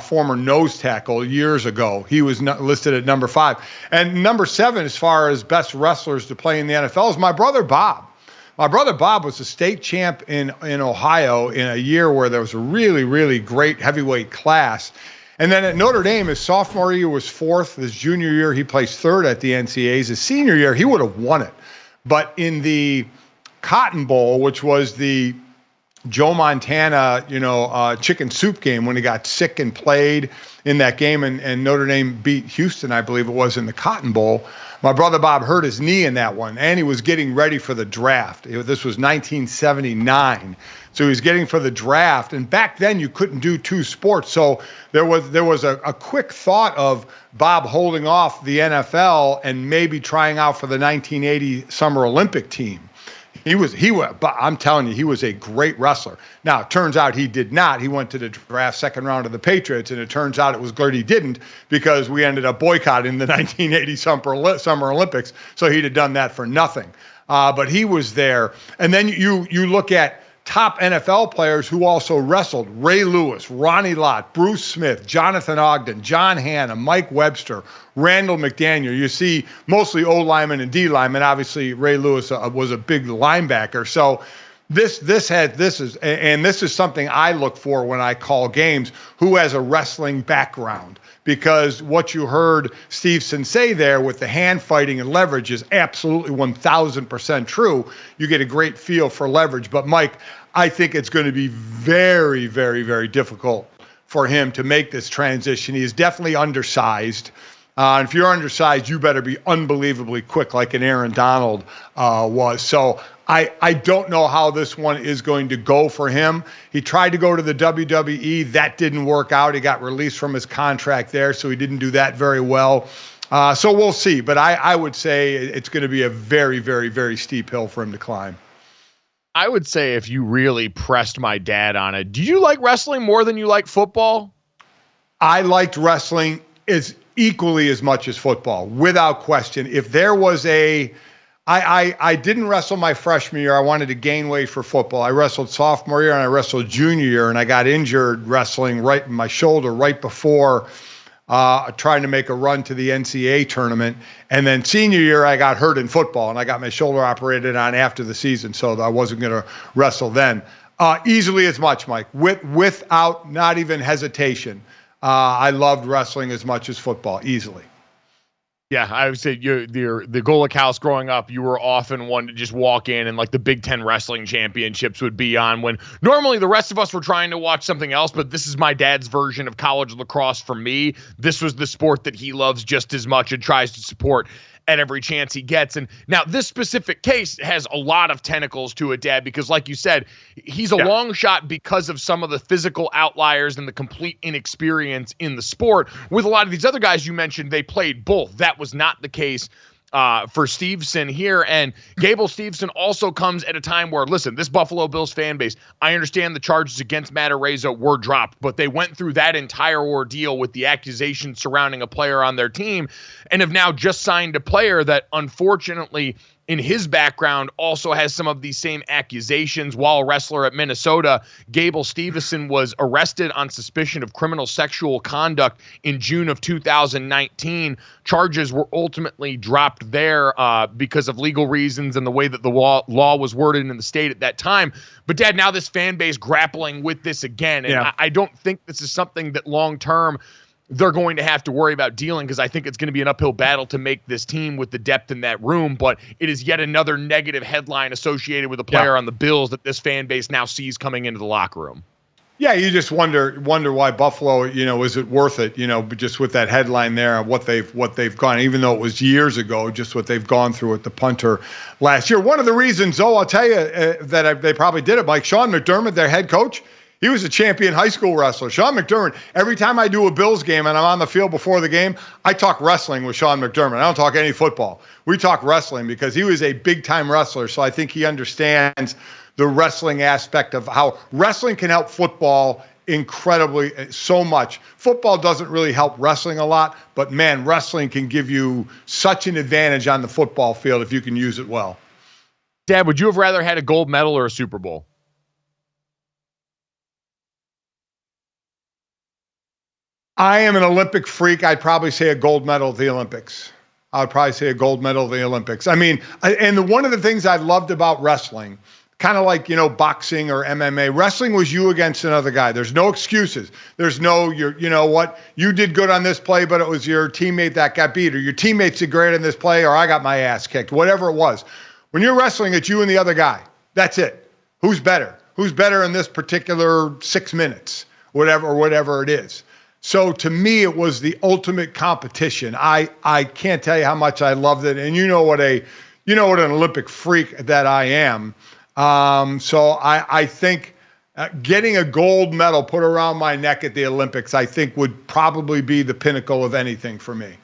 former nose tackle years ago. He was listed at number 5. And number 7, as far as best wrestlers to play in the NFL, is my brother Bob. My brother Bob was a state champ in Ohio in a year where there was a really, really great heavyweight class. And then at Notre Dame, his sophomore year was 4th. His junior year, he placed 3rd at the NCAAs. His senior year, he would have won it. But in the Cotton Bowl, which was the Joe Montana, chicken soup game, when he got sick and played in that game, and Notre Dame beat Houston, I believe it was, in the Cotton Bowl. My brother Bob hurt his knee in that one, and he was getting ready for the draft. This was 1979, so he was getting for the draft. And back then, you couldn't do 2 sports, so there was a quick thought of Bob holding off the NFL and maybe trying out for the 1980 Summer Olympic team. But I'm telling you, he was a great wrestler. Now, it turns out he did not. He went to the draft second round of the Patriots, and it turns out it was good he didn't, because we ended up boycotting the 1980 Summer Olympics, so he'd have done that for nothing. But he was there. And then you look at top NFL players who also wrestled: Ray Lewis, Ronnie Lott, Bruce Smith, Jonathan Ogden, John Hanna, Mike Webster, Randall McDaniel. You see mostly O linemen and D linemen. Obviously, Ray Lewis was a big linebacker. So this is something I look for when I call games: who has a wrestling background. Because what you heard Steveson say there with the hand fighting and leverage is absolutely 1,000% true. You get a great feel for leverage. But Mike, I think it's going to be very, very, very difficult for him to make this transition. He is definitely undersized. And if you're undersized, you better be unbelievably quick, like an Aaron Donald was. So I don't know how this one is going to go for him. He tried to go to the WWE. That didn't work out. He got released from his contract there, so he didn't do that very well. So we'll see. But I would say it's going to be a very, very, very steep hill for him to climb. I would say, if you really pressed my dad on it, do you like wrestling more than you like football? I liked wrestling equally as much as football, without question. If there was I didn't wrestle my freshman year. I wanted to gain weight for football. I wrestled sophomore year and I wrestled junior year, and I got injured wrestling right in my shoulder right before trying to make a run to the NCAA tournament. And then senior year, I got hurt in football, and I got my shoulder operated on after the season, so I wasn't going to wrestle then. Easily as much, Mike, without not even hesitation. I loved wrestling as much as football, easily. Yeah, I would say the Golic house growing up, you were often one to just walk in and like the Big Ten wrestling championships would be on when normally the rest of us were trying to watch something else, but this is my dad's version of college lacrosse for me. This was the sport that he loves just as much and tries to support at every chance he gets. And now this specific case has a lot of tentacles to it, Dad, because like you said, he's a long shot because of some of the physical outliers and the complete inexperience in the sport. With a lot of these other guys you mentioned, they played both. That was not the case for Steveson here. And Gable Steveson also comes at a time where, listen, this Buffalo Bills fan base, I understand the charges against Matt Araiza were dropped, but they went through that entire ordeal with the accusations surrounding a player on their team and have now just signed a player that unfortunately in his background also has some of these same accusations. While a wrestler at Minnesota, Gable Steveson was arrested on suspicion of criminal sexual conduct in June of 2019. Charges were ultimately dropped there because of legal reasons and the way that the law was worded in the state at that time. But Dad, now this fan base grappling with this again. And I don't think this is something that long-term they're going to have to worry about dealing, because I think it's going to be an uphill battle to make this team with the depth in that room. But it is yet another negative headline associated with a player on the Bills that this fan base now sees coming into the locker room. Yeah, you just wonder why Buffalo, is it worth it, just with that headline there, what they've gone, even though it was years ago, just what they've gone through with the punter last year. One of the reasons, though, I'll tell you they probably did it, Mike, Sean McDermott, their head coach, he was a champion high school wrestler. Sean McDermott, every time I do a Bills game and I'm on the field before the game, I talk wrestling with Sean McDermott. I don't talk any football. We talk wrestling because he was a big-time wrestler, so I think he understands the wrestling aspect of how wrestling can help football incredibly so much. Football doesn't really help wrestling a lot, but, man, wrestling can give you such an advantage on the football field if you can use it well. Dad, would you have rather had a gold medal or a Super Bowl? I am an Olympic freak. I'd probably say a gold medal at the Olympics. I would probably say a gold medal at the Olympics. I mean, and one of the things I loved about wrestling, kind of like, boxing or MMA, wrestling was you against another guy. There's no excuses. There's no, you did good on this play, but it was your teammate that got beat, or your teammates did great on this play, or I got my ass kicked, whatever it was. When you're wrestling, it's you and the other guy. That's it. Who's better? Who's better in this particular 6 minutes, whatever it is. So to me, it was the ultimate competition. I can't tell you how much I loved it. And you know what an Olympic freak that I am. So I think getting a gold medal put around my neck at the Olympics, I think would probably be the pinnacle of anything for me.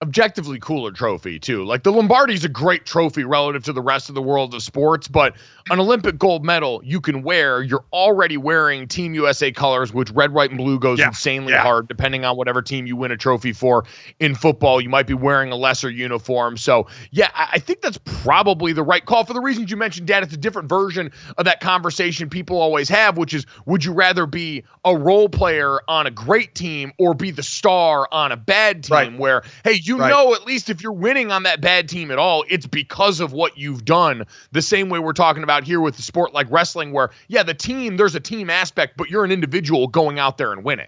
Objectively cooler trophy too. Like the Lombardi's a great trophy relative to the rest of the world of sports, but an Olympic gold medal you can wear. You're already wearing Team USA colors, which red, white, and blue goes insanely hard depending on whatever team you win a trophy for. In football, you might be wearing a lesser uniform. So yeah, I think that's probably the right call for the reasons you mentioned, Dad. It's a different version of that conversation people always have, which is, would you rather be a role player on a great team or be the star on a bad team where, hey, you know, at least if you're winning on that bad team at all, it's because of what you've done. The same way we're talking about here with the sport like wrestling where, the team, there's a team aspect, but you're an individual going out there and winning.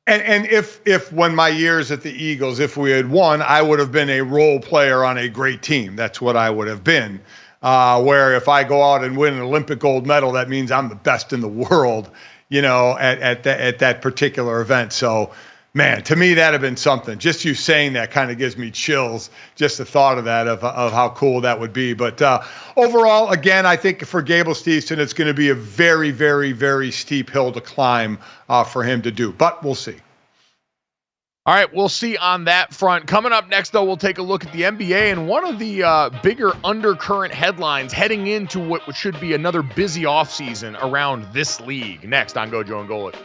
And if when my years at the Eagles, if we had won, I would have been a role player on a great team. That's what I would have been. Where if I go out and win an Olympic gold medal, that means I'm the best in the world, at that particular event. So, man, to me, that'd have been something. Just you saying that kind of gives me chills, just the thought of that, of how cool that would be. But overall, again, I think for Gable Steveson, it's going to be a very, very, very steep hill to climb for him to do. But we'll see. All right, we'll see on that front. Coming up next, though, we'll take a look at the NBA and one of the bigger undercurrent headlines heading into what should be another busy offseason around this league. Next on GoJo and Golic.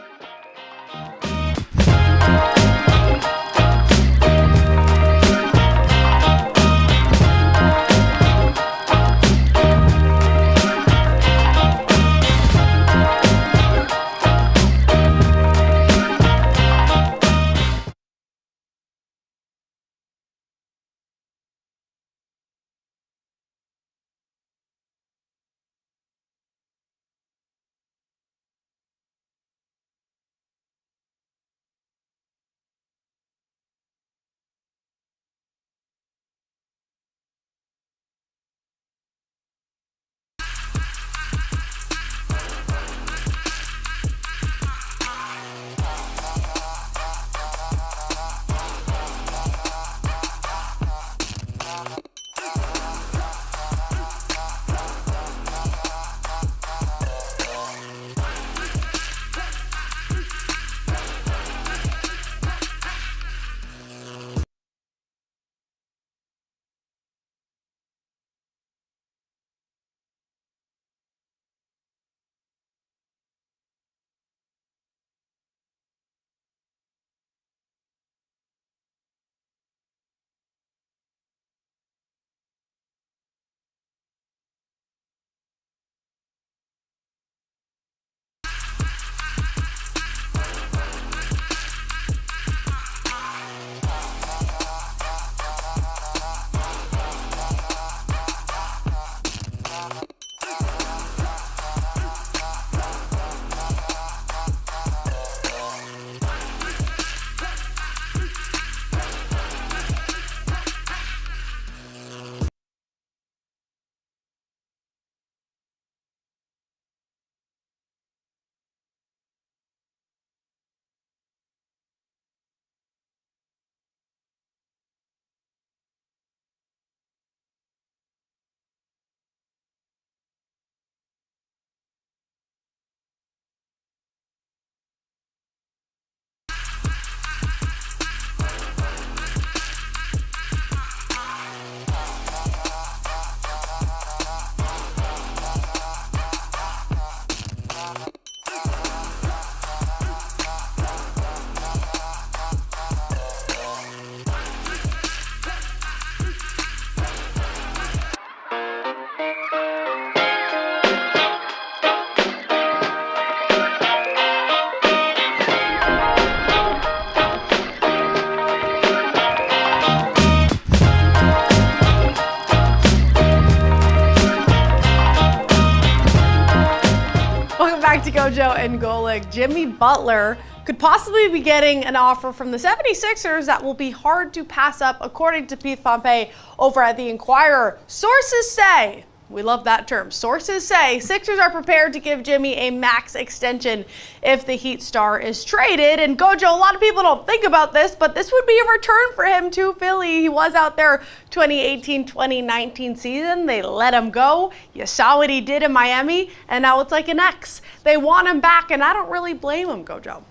back to GoJo and Golic. Jimmy Butler could possibly be getting an offer from the 76ers that will be hard to pass up, according to Pete Pompey over at the Inquirer. Sources say, we love that term, sources say Sixers are prepared to give Jimmy a max extension if the Heat star is traded. And Gojo, a lot of people don't think about this, but this would be a return for him to Philly. He was out there 2018-2019 season. They let him go. You saw what he did in Miami, and now it's like an X. They want him back, and I don't really blame him, Gojo.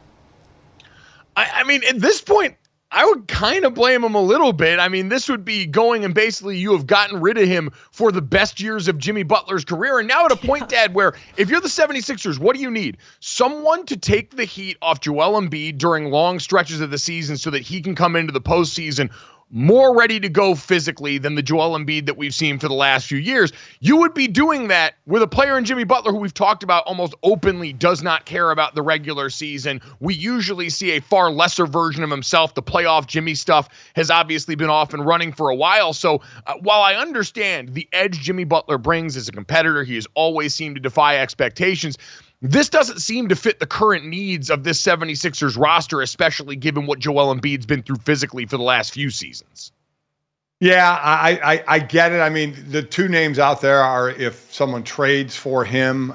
I mean, at this point, I would kind of blame him a little bit. I mean, this would be going and basically you have gotten rid of him for the best years of Jimmy Butler's career. And now at a point, Dad, where if you're the 76ers, what do you need? Someone to take the heat off Joel Embiid during long stretches of the season so that he can come into the postseason more ready to go physically than the Joel Embiid that we've seen for the last few years. You would be doing that with a player in Jimmy Butler who we've talked about almost openly does not care about the regular season. We usually see a far lesser version of himself. The playoff Jimmy stuff has obviously been off and running for a while. So while I understand the edge Jimmy Butler brings as a competitor, he has always seemed to defy expectations. This doesn't seem to fit the current needs of this 76ers roster, especially given what Joel Embiid's been through physically for the last few seasons. Yeah, I get it. I mean, the two names out there are if someone trades for him,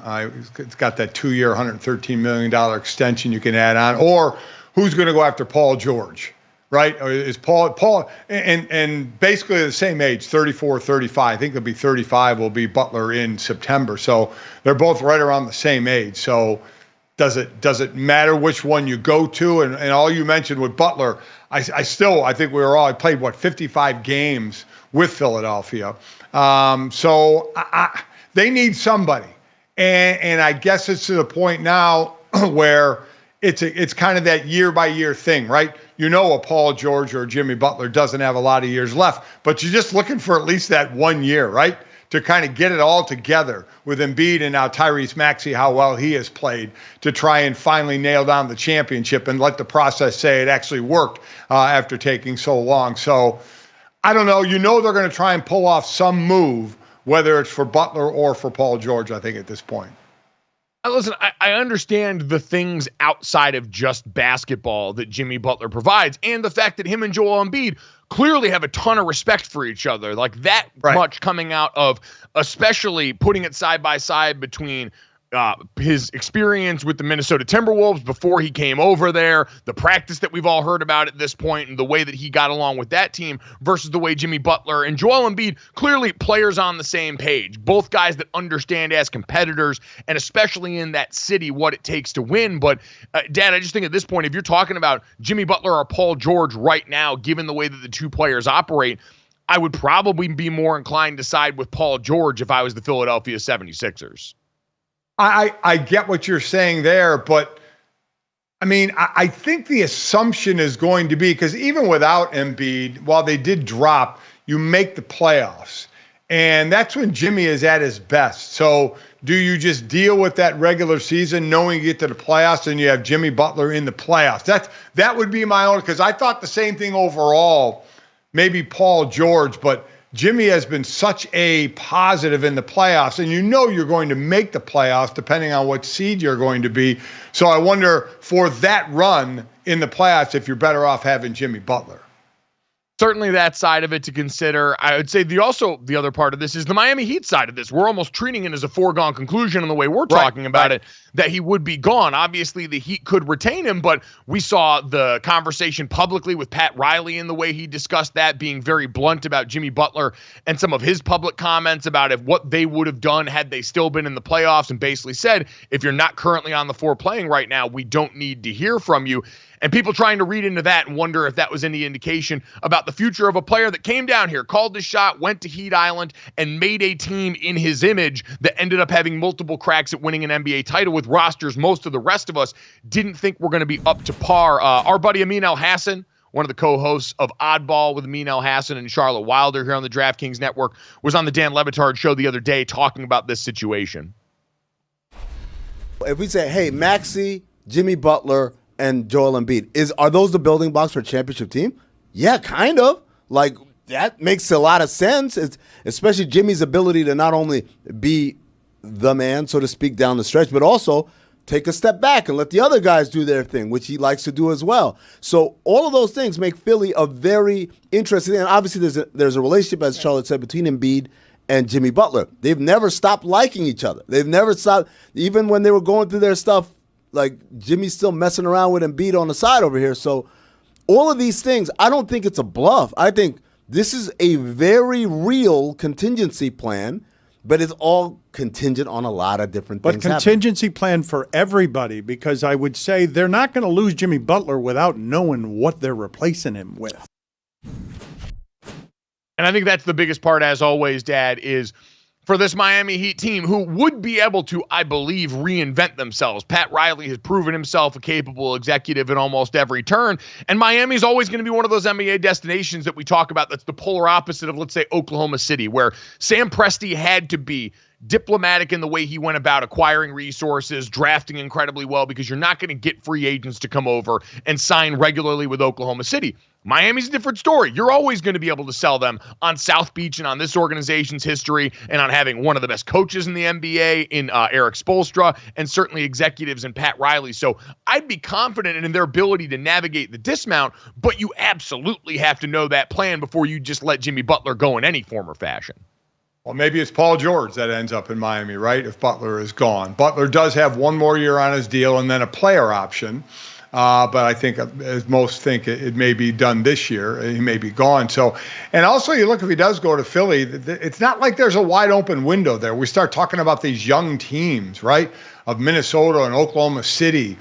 it's got that 2-year, $113 million extension you can add on, or who's going to go after Paul George, right? Or is Paul and basically the same age, 34, 35. I think it'll be 35 will be Butler in September. So they're both right around the same age. So does it matter which one you go to? And all you mentioned with Butler, I think I played 55 games with Philadelphia. So they need somebody. And I guess it's to the point now where it's kind of that year by year thing, right? You know, a Paul George or a Jimmy Butler doesn't have a lot of years left, but you're just looking for at least that 1 year, right? To kind of get it all together with Embiid and now Tyrese Maxey, how well he has played, to try and finally nail down the championship and let the process say it actually worked after taking so long. So I don't know. You know they're going to try and pull off some move, whether it's for Butler or for Paul George, I think, at this point. Listen, I understand the things outside of just basketball that Jimmy Butler provides and the fact that him and Joel Embiid clearly have a ton of respect for each other. Like that much coming out of especially putting it side by side between his experience with the Minnesota Timberwolves before he came over there, the practice that we've all heard about at this point, and the way that he got along with that team versus the way Jimmy Butler and Joel Embiid, clearly players on the same page. Both guys that understand as competitors, and especially in that city, what it takes to win. But, Dad, I just think at this point, if you're talking about Jimmy Butler or Paul George right now, given the way that the two players operate, I would probably be more inclined to side with Paul George if I was the Philadelphia 76ers. I get what you're saying there, but I mean, I think the assumption is going to be, because even without Embiid, while they did drop, you make the playoffs. And that's when Jimmy is at his best. So do you just deal with that regular season knowing you get to the playoffs and you have Jimmy Butler in the playoffs? That would be my own, because I thought the same thing overall, maybe Paul George, but Jimmy has been such a positive in the playoffs, and you know you're going to make the playoffs depending on what seed you're going to be. So I wonder for that run in the playoffs if you're better off having Jimmy Butler. Certainly that side of it to consider. I would say the other part of this is the Miami Heat side of this. We're almost treating it as a foregone conclusion in the way we're talking about it, that he would be gone. Obviously, the Heat could retain him, but we saw the conversation publicly with Pat Riley in the way he discussed that, being very blunt about Jimmy Butler and some of his public comments about what they would have done had they still been in the playoffs, and basically said, if you're not currently on the floor playing right now, we don't need to hear from you. And people trying to read into that and wonder if that was any indication about the future of a player that came down here, called his shot, went to Heat Island, and made a team in his image that ended up having multiple cracks at winning an NBA title with rosters most of the rest of us didn't think were going to be up to par. Our buddy Amin El-Hassan, one of the co-hosts of Oddball with Amin El-Hassan and Charlotte Wilder here on the DraftKings Network, was on the Dan Le Batard show the other day talking about this situation. If we say, hey, Maxey, Jimmy Butler, and Joel Embiid, are those the building blocks for a championship team? Yeah, kind of. Like, that makes a lot of sense. It's especially Jimmy's ability to not only be the man, so to speak, down the stretch, but also take a step back and let the other guys do their thing, which he likes to do as well. So all of those things make Philly a very interesting, and obviously there's a relationship, as Charlotte said, between Embiid and Jimmy Butler. They've never stopped liking each other. They've never stopped, even when they were going through their stuff, like Jimmy's still messing around with Embiid on the side over here. So all of these things, I don't think it's a bluff. I think this is a very real contingency plan, but it's all contingent on a lot of different things. But contingency plan for everybody, because I would say they're not going to lose Jimmy Butler without knowing what they're replacing him with. And I think that's the biggest part, as always, Dad, is for this Miami Heat team, who would be able to, I believe, reinvent themselves. Pat Riley has proven himself a capable executive in almost every turn. And Miami's always going to be one of those NBA destinations that we talk about that's the polar opposite of, let's say, Oklahoma City, where Sam Presti had to be diplomatic in the way he went about acquiring resources, drafting incredibly well, because you're not going to get free agents to come over and sign regularly with Oklahoma City. Miami's a different story. You're always going to be able to sell them on South Beach and on this organization's history and on having one of the best coaches in the NBA in Eric Spoelstra, and certainly executives in Pat Riley. So I'd be confident in their ability to navigate the dismount, but you absolutely have to know that plan before you just let Jimmy Butler go in any form or fashion. Well, maybe it's Paul George that ends up in Miami, right, if Butler is gone. Butler does have one more year on his deal and then a player option. But I think, as most think, it may be done this year. He may be gone. So, and also you look, if he does go to Philly, it's not like there's a wide open window there. We start talking about these young teams, right, of Minnesota and Oklahoma City,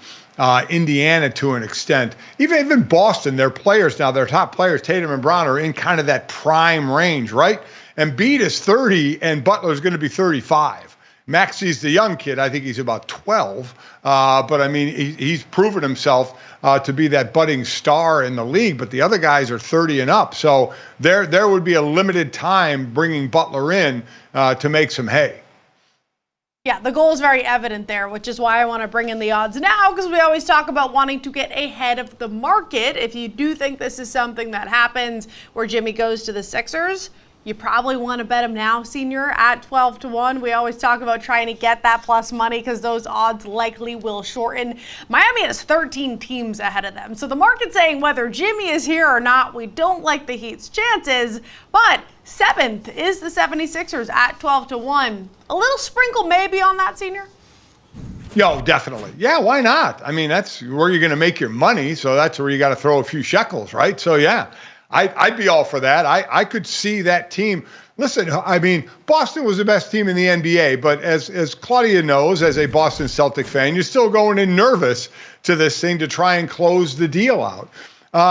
Indiana to an extent. Even Boston, their players now, their top players, Tatum and Brown, are in kind of that prime range, right? Embiid is 30 and Butler's going to be 35. Maxi's the young kid. I think he's about 12. But, I mean, he's proven himself to be that budding star in the league. But the other guys are 30 and up. So there would be a limited time bringing Butler in to make some hay. Yeah, the goal is very evident there, which is why I want to bring in the odds now, because we always talk about wanting to get ahead of the market. If you do think this is something that happens where Jimmy goes to the Sixers, you probably want to bet him now, Senior, at 12-1. We always talk about trying to get that plus money because those odds likely will shorten. Miami has 13 teams ahead of them. So the market's saying whether Jimmy is here or not, we don't like the Heat's chances. But 7th is the 76ers at 12-1. A little sprinkle maybe on that, Senior? Yo, definitely. Yeah, why not? I mean, that's where you're going to make your money. So that's where you got to throw a few shekels, right? So, yeah. I'd be all for that. I could see that team. Listen, I mean, Boston was the best team in the NBA, but as Claudia knows, as a Boston Celtic fan, you're still going in nervous to this thing to try and close the deal out.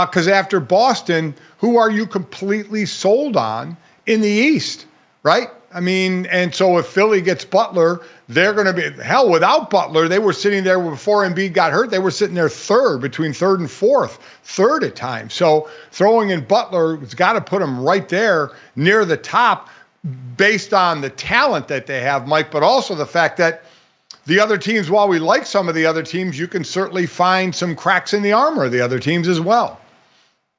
Because after Boston, who are you completely sold on in the East, right? I mean, and so if Philly gets Butler, they're going to be, hell, without Butler, they were sitting there before Embiid got hurt. They were sitting there between third and fourth, third at times. So throwing in Butler, it's got to put them right there near the top based on the talent that they have, Mike, but also the fact that the other teams, while we like some of the other teams, you can certainly find some cracks in the armor of the other teams as well.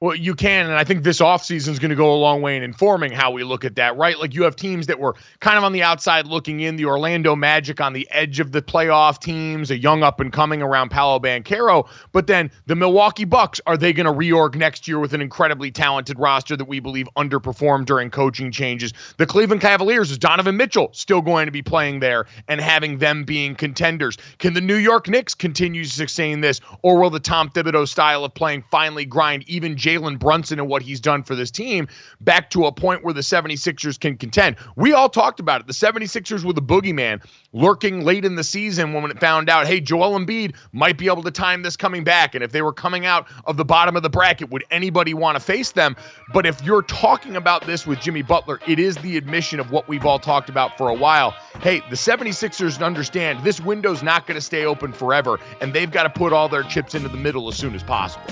Well, you can, and I think this offseason is going to go a long way in informing how we look at that, right? Like, you have teams that were kind of on the outside looking in, the Orlando Magic on the edge of the playoff teams, a young up-and-coming around Paolo Banchero, but then the Milwaukee Bucks, are they going to reorg next year with an incredibly talented roster that we believe underperformed during coaching changes? The Cleveland Cavaliers, is Donovan Mitchell still going to be playing there and having them being contenders? Can the New York Knicks continue to sustain this, or will the Tom Thibodeau style of playing finally grind even Jalen Brunson and what he's done for this team back to a point where the 76ers can contend? We all talked about it. The 76ers were the boogeyman lurking late in the season when it found out, hey, Joel Embiid might be able to time this coming back. And if they were coming out of the bottom of the bracket, would anybody want to face them? But if you're talking about this with Jimmy Butler, it is the admission of what we've all talked about for a while. Hey, the 76ers understand this window's not going to stay open forever, and they've got to put all their chips into the middle as soon as possible.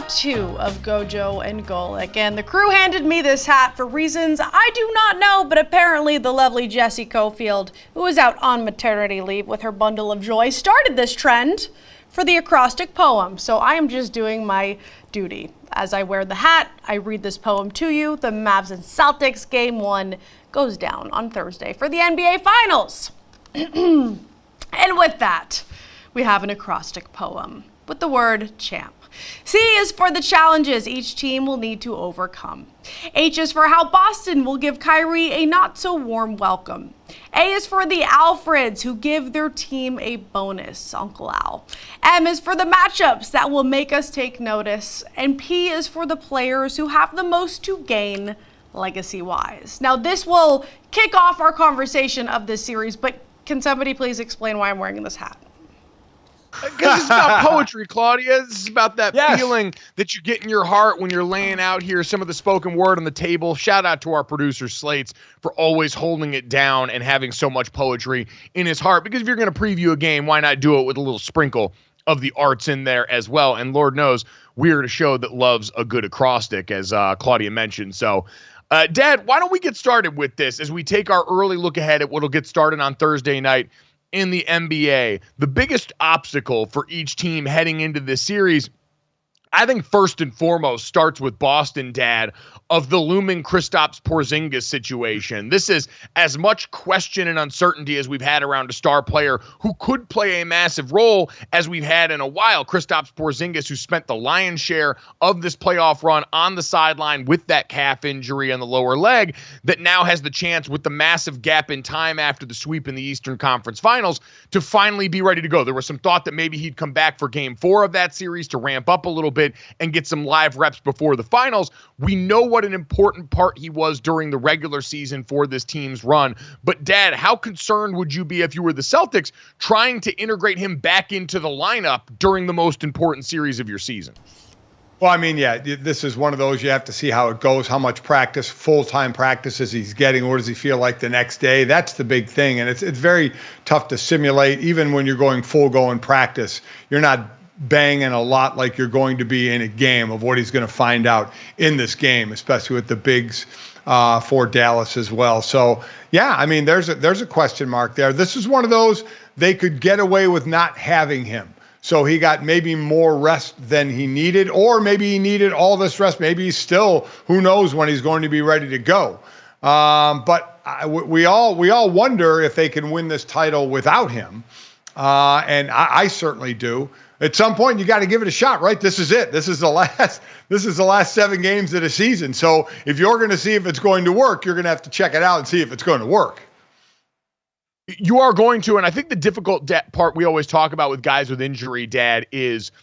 round 2 of GoJo and Golic, and the crew handed me this hat for reasons I do not know, but apparently the lovely Jessie Cofield, who is out on maternity leave with her bundle of joy, started this trend for the acrostic poem. So I am just doing my duty. As I wear the hat, I read this poem to you. The Mavs and Celtics game 1 goes down on Thursday for the NBA Finals. And with that, we have an acrostic poem with the word champ. C is for the challenges each team will need to overcome. H is for how Boston will give Kyrie a not-so-warm welcome. A is for the Alfreds who give their team a bonus, Uncle Al. M is for the matchups that will make us take notice. And P is for the players who have the most to gain legacy-wise. Now, this will kick off our conversation of this series, but can somebody please explain why I'm wearing this hat? Because it's about poetry, Claudia. This is about that feeling that you get in your heart when you're laying out here some of the spoken word on the table. Shout out to our producer, Slates, for always holding it down and having so much poetry in his heart. Because if you're going to preview a game, why not do it with a little sprinkle of the arts in there as well? And Lord knows, we're a show that loves a good acrostic, as Claudia mentioned. So, Dad, why don't we get started with this as we take our early look ahead at what'll get started on Thursday night in the NBA. The biggest obstacle for each team heading into this series, I think first and foremost starts with Boston, Dad, of the looming Kristaps Porzingis situation. This is as much question and uncertainty as we've had around a star player who could play a massive role as we've had in a while. Kristaps Porzingis, who spent the lion's share of this playoff run on the sideline with that calf injury on the lower leg, that now has the chance with the massive gap in time after the sweep in the Eastern Conference Finals to finally be ready to go. There was some thought that maybe he'd come back for game 4 of that series to ramp up a little bit and get some live reps before the finals. We know what an important part he was during the regular season for this team's run. But Dad, how concerned would you be if you were the Celtics trying to integrate him back into the lineup during the most important series of your season? Well, I mean, yeah, this is one of those you have to see how it goes, how much practice, full-time practices he's getting. What does he feel like the next day? That's the big thing. And it's very tough to simulate. Even when you're going full-go in practice, you're not banging a lot like you're going to be in a game of what he's going to find out in this game, especially with the bigs for Dallas as well. So, yeah, I mean, there's a question mark there. This is one of those they could get away with not having him. So he got maybe more rest than he needed, or maybe he needed all this rest. Maybe he's still, who knows when he's going to be ready to go. But we all wonder if they can win this title without him. And I certainly do. At some point, you got to give it a shot, right? This is it. This is the last 7 games of the season. So if you're going to see if it's going to work, you're going to have to check it out and see if it's going to work. You are going to, and I think the difficult part we always talk about with guys with injury, Dad, is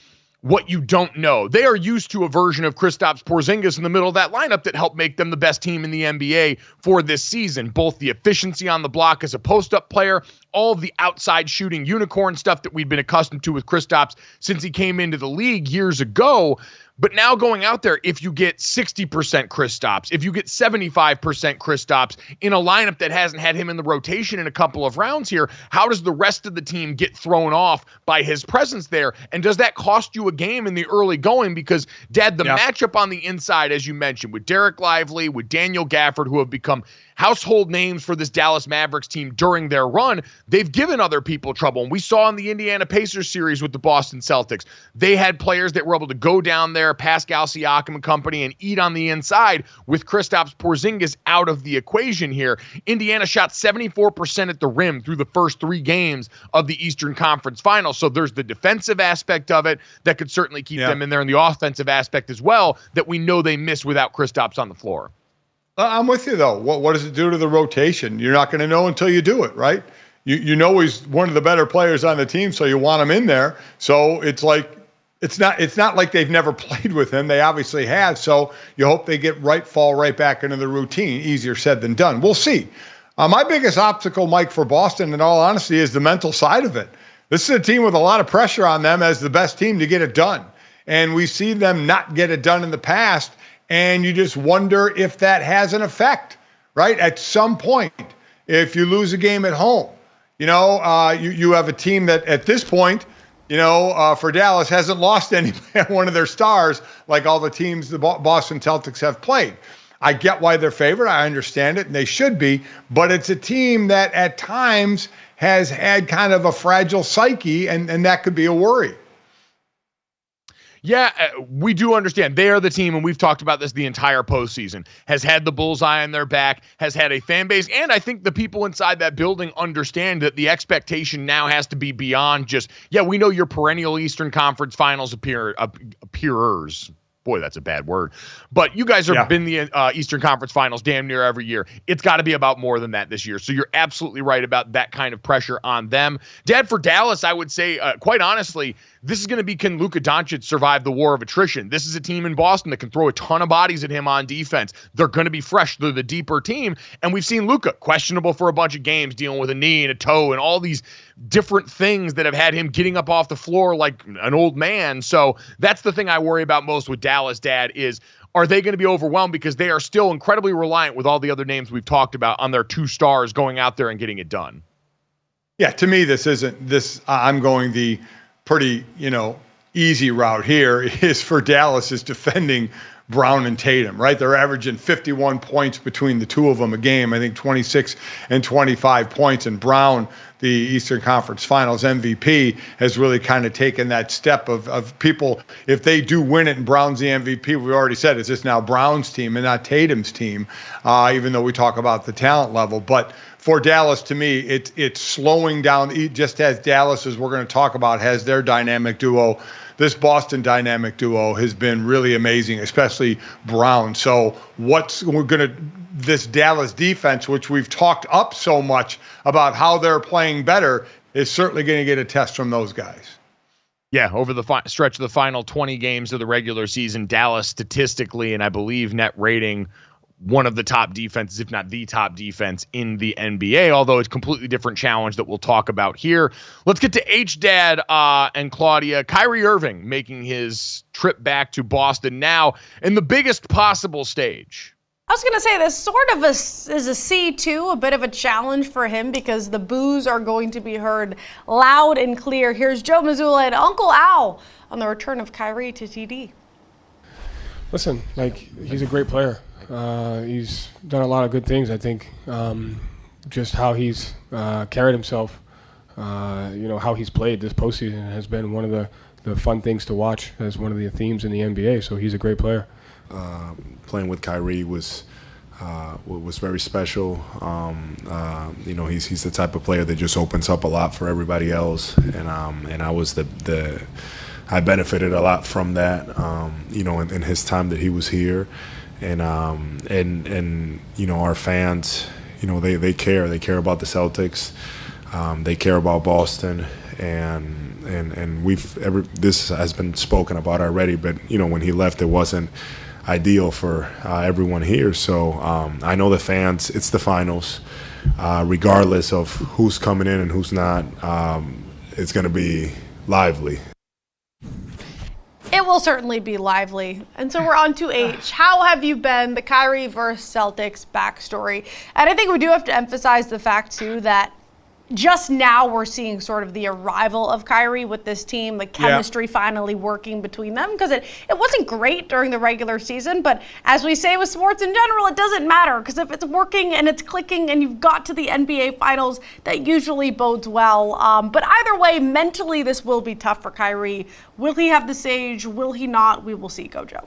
what you don't know. They are used to a version of Kristaps Porzingis in the middle of that lineup that helped make them the best team in the NBA for this season. Both the efficiency on the block as a post-up player, all of the outside shooting unicorn stuff that we'd been accustomed to with Kristaps since he came into the league years ago. But now going out there, if you get 60% Kristaps, if you get 75% Kristaps in a lineup that hasn't had him in the rotation in a couple of rounds here, how does the rest of the team get thrown off by his presence there? And does that cost you a game in the early going? Because, Dad, the matchup on the inside, as you mentioned, with Derek Lively, with Daniel Gafford, who have become household names for this Dallas Mavericks team during their run, they've given other people trouble. And we saw in the Indiana Pacers series with the Boston Celtics, they had players that were able to go down there, Pascal Siakam and company, and eat on the inside with Kristaps Porzingis out of the equation here. Indiana shot 74% at the rim through the first 3 games of the Eastern Conference Finals. So there's the defensive aspect of it that could certainly keep them in there, and the offensive aspect as well that we know they miss without Kristaps on the floor. I'm with you, though. What does it do to the rotation? You're not going to know until you do it, right? You know he's one of the better players on the team, so you want him in there. So it's like it's not like they've never played with him. They obviously have. So you hope they fall right back into the routine. Easier said than done. We'll see. My biggest obstacle, Mike, for Boston, in all honesty, is the mental side of it. This is a team with a lot of pressure on them as the best team to get it done. And we've seen them not get it done in the past. And you just wonder if that has an effect, right? At some point, if you lose a game at home, you have a team that at this point, for Dallas, hasn't lost any one of their stars like all the teams the Boston Celtics have played. I get why they're favored. I understand it, and they should be. But it's a team that at times has had kind of a fragile psyche, and that could be a worry. Yeah, we do understand. They are the team, and we've talked about this the entire postseason, has had the bullseye on their back, has had a fan base, and I think the people inside that building understand that the expectation now has to be beyond just, we know you're perennial Eastern Conference Finals appearers. Boy, that's a bad word. But you guys have been the Eastern Conference Finals damn near every year. It's got to be about more than that this year. So you're absolutely right about that kind of pressure on them. Dad, for Dallas, I would say, quite honestly, this is going to be, can Luka Doncic survive the war of attrition? This is a team in Boston that can throw a ton of bodies at him on defense. They're going to be fresh. They're the deeper team. And we've seen Luka questionable for a bunch of games, dealing with a knee and a toe and all these different things that have had him getting up off the floor like an old man. So that's the thing I worry about most with Dallas, Dad, is are they going to be overwhelmed because they are still incredibly reliant with all the other names we've talked about on their two stars going out there and getting it done? Yeah, to me, I'm going the pretty, easy route here is for Dallas is defending Brown and Tatum, right? They're averaging 51 points between the two of them a game. I think 26 and 25 points. And Brown, the Eastern Conference Finals MVP, has really kind of taken that step of people. If they do win it and Brown's the MVP, we already said it's just now Brown's team and not Tatum's team, even though we talk about the talent level. But for Dallas, to me, it's slowing down, just as Dallas, as we're going to talk about, has their dynamic duo. This Boston dynamic duo has been really amazing, especially Brown. So this Dallas defense, which we've talked up so much about how they're playing better, is certainly going to get a test from those guys. Yeah, over the stretch of the final 20 games of the regular season, Dallas statistically, and I believe net rating, one of the top defenses, if not the top defense in the NBA, although it's a completely different challenge that we'll talk about here. Let's get to H-Dad and Claudia. Kyrie Irving making his trip back to Boston now in the biggest possible stage. I was going to say this sort of is a C2, a bit of a challenge for him because the boos are going to be heard loud and clear. Here's Joe Mazzulla and Uncle Al on the return of Kyrie to TD. Listen, he's a great player. He's done a lot of good things, I think. Just how he's carried himself, how he's played this postseason has been one of the fun things to watch as one of the themes in the NBA. So he's a great player. Playing with Kyrie was very special. He's the type of player that just opens up a lot for everybody else, and I was I benefited a lot from that. In his time that he was here. And our fans, they care about the Celtics, they care about Boston, and this has been spoken about already. But when he left, it wasn't ideal for everyone here. So I know the fans. It's the finals, regardless of who's coming in and who's not. It's going to be lively. It will certainly be lively. And so we're on to H. How have you been? The Kyrie versus Celtics backstory. And I think we do have to emphasize the fact, too, that just now we're seeing sort of the arrival of Kyrie with this team, the chemistry finally working between them, because it wasn't great during the regular season, but as we say with sports in general, it doesn't matter, because if it's working and it's clicking and you've got to the NBA Finals, that usually bodes well. But either way, mentally this will be tough for Kyrie. Will he have the stage? Will he not? We will see, GoJo.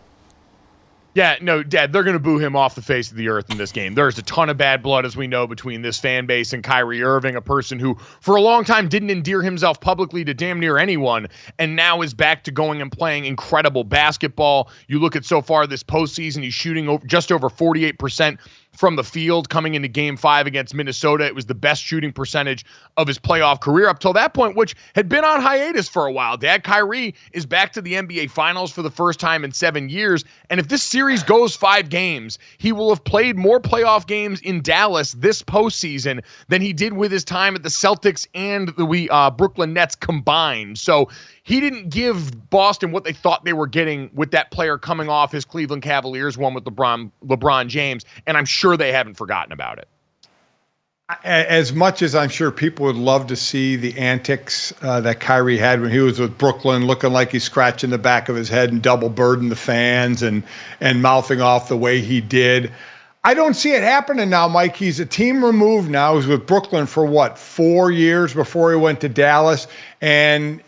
Yeah, no, Dad, they're going to boo him off the face of the earth in this game. There's a ton of bad blood, as we know, between this fan base and Kyrie Irving, a person who for a long time didn't endear himself publicly to damn near anyone, and now is back to going and playing incredible basketball. You look at so far this postseason, he's shooting just over 48% from the field coming into Game 5 against Minnesota. It was the best shooting percentage of his playoff career up till that point, which had been on hiatus for a while. Dad, Kyrie is back to the NBA Finals for the first time in 7 years, and if this series goes 5 games, he will have played more playoff games in Dallas this postseason than he did with his time at the Celtics and the Brooklyn Nets combined. So he didn't give Boston what they thought they were getting with that player coming off his Cleveland Cavaliers one with LeBron James, and I'm sure they haven't forgotten about it. As much as I'm sure people would love to see the antics that Kyrie had when he was with Brooklyn, looking like he's scratching the back of his head and double birding the fans and mouthing off the way he did, I don't see it happening now, Mike. He's a team removed now. He was with Brooklyn for 4 years before he went to Dallas, and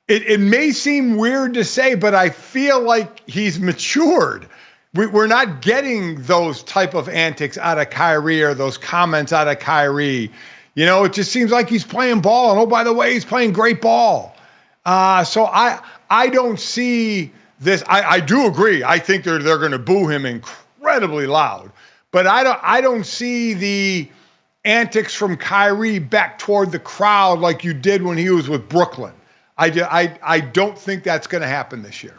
it may seem weird to say, but I feel like he's matured. We're not getting those type of antics out of Kyrie or those comments out of Kyrie. It just seems like he's playing ball. And, oh, by the way, he's playing great ball. So I don't see this. I do agree. I think they're going to boo him incredibly loud. But I don't see the antics from Kyrie back toward the crowd like you did when he was with Brooklyn. I don't think that's going to happen this year.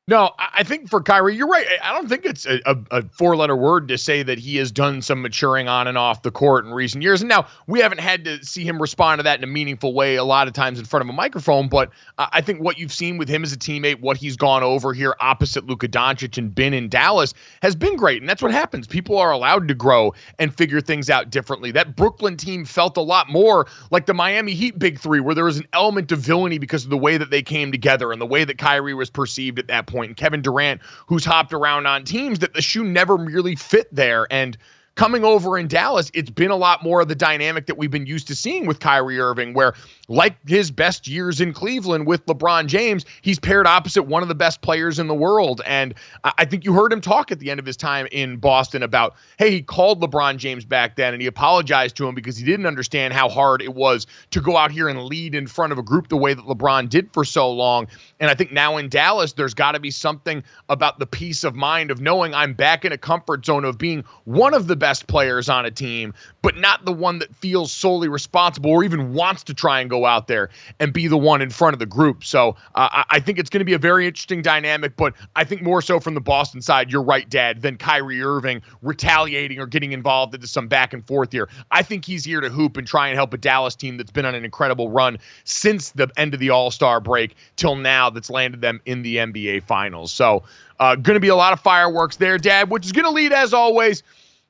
No, I think for Kyrie, you're right. I don't think it's a four-letter word to say that he has done some maturing on and off the court in recent years. And now we haven't had to see him respond to that in a meaningful way a lot of times in front of a microphone. But I think what you've seen with him as a teammate, what he's gone over here opposite Luka Doncic and been in Dallas has been great. And that's what happens. People are allowed to grow and figure things out differently. That Brooklyn team felt a lot more like the Miami Heat Big Three, where there was an element of villainy because of the way that they came together and the way that Kyrie was perceived at that point. And Kevin Durant, who's hopped around on teams, that the shoe never really fit there. And coming over in Dallas, it's been a lot more of the dynamic that we've been used to seeing with Kyrie Irving, where like his best years in Cleveland with LeBron James, he's paired opposite one of the best players in the world. And I think you heard him talk at the end of his time in Boston about, hey, he called LeBron James back then and he apologized to him because he didn't understand how hard it was to go out here and lead in front of a group the way that LeBron did for so long. And I think now in Dallas, there's got to be something about the peace of mind of knowing I'm back in a comfort zone of being one of the best players on a team, but not the one that feels solely responsible or even wants to try and go out there and be the one in front of the group. So I think it's going to be a very interesting dynamic, but I think more so from the Boston side, you're right, Dad, than Kyrie Irving retaliating or getting involved into some back and forth here. I think he's here to hoop and try and help a Dallas team that's been on an incredible run since the end of the All-Star break till now that's landed them in the NBA Finals. So going to be a lot of fireworks there, Dad, which is going to lead, as always,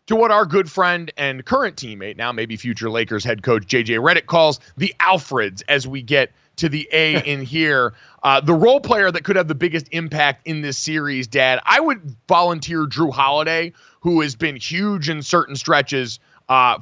to what our good friend and current teammate, now maybe future Lakers head coach JJ Redick, calls the Alfreds as we get to the A in here. The role player that could have the biggest impact in this series, Dad, I would volunteer Jrue Holiday, who has been huge in certain stretches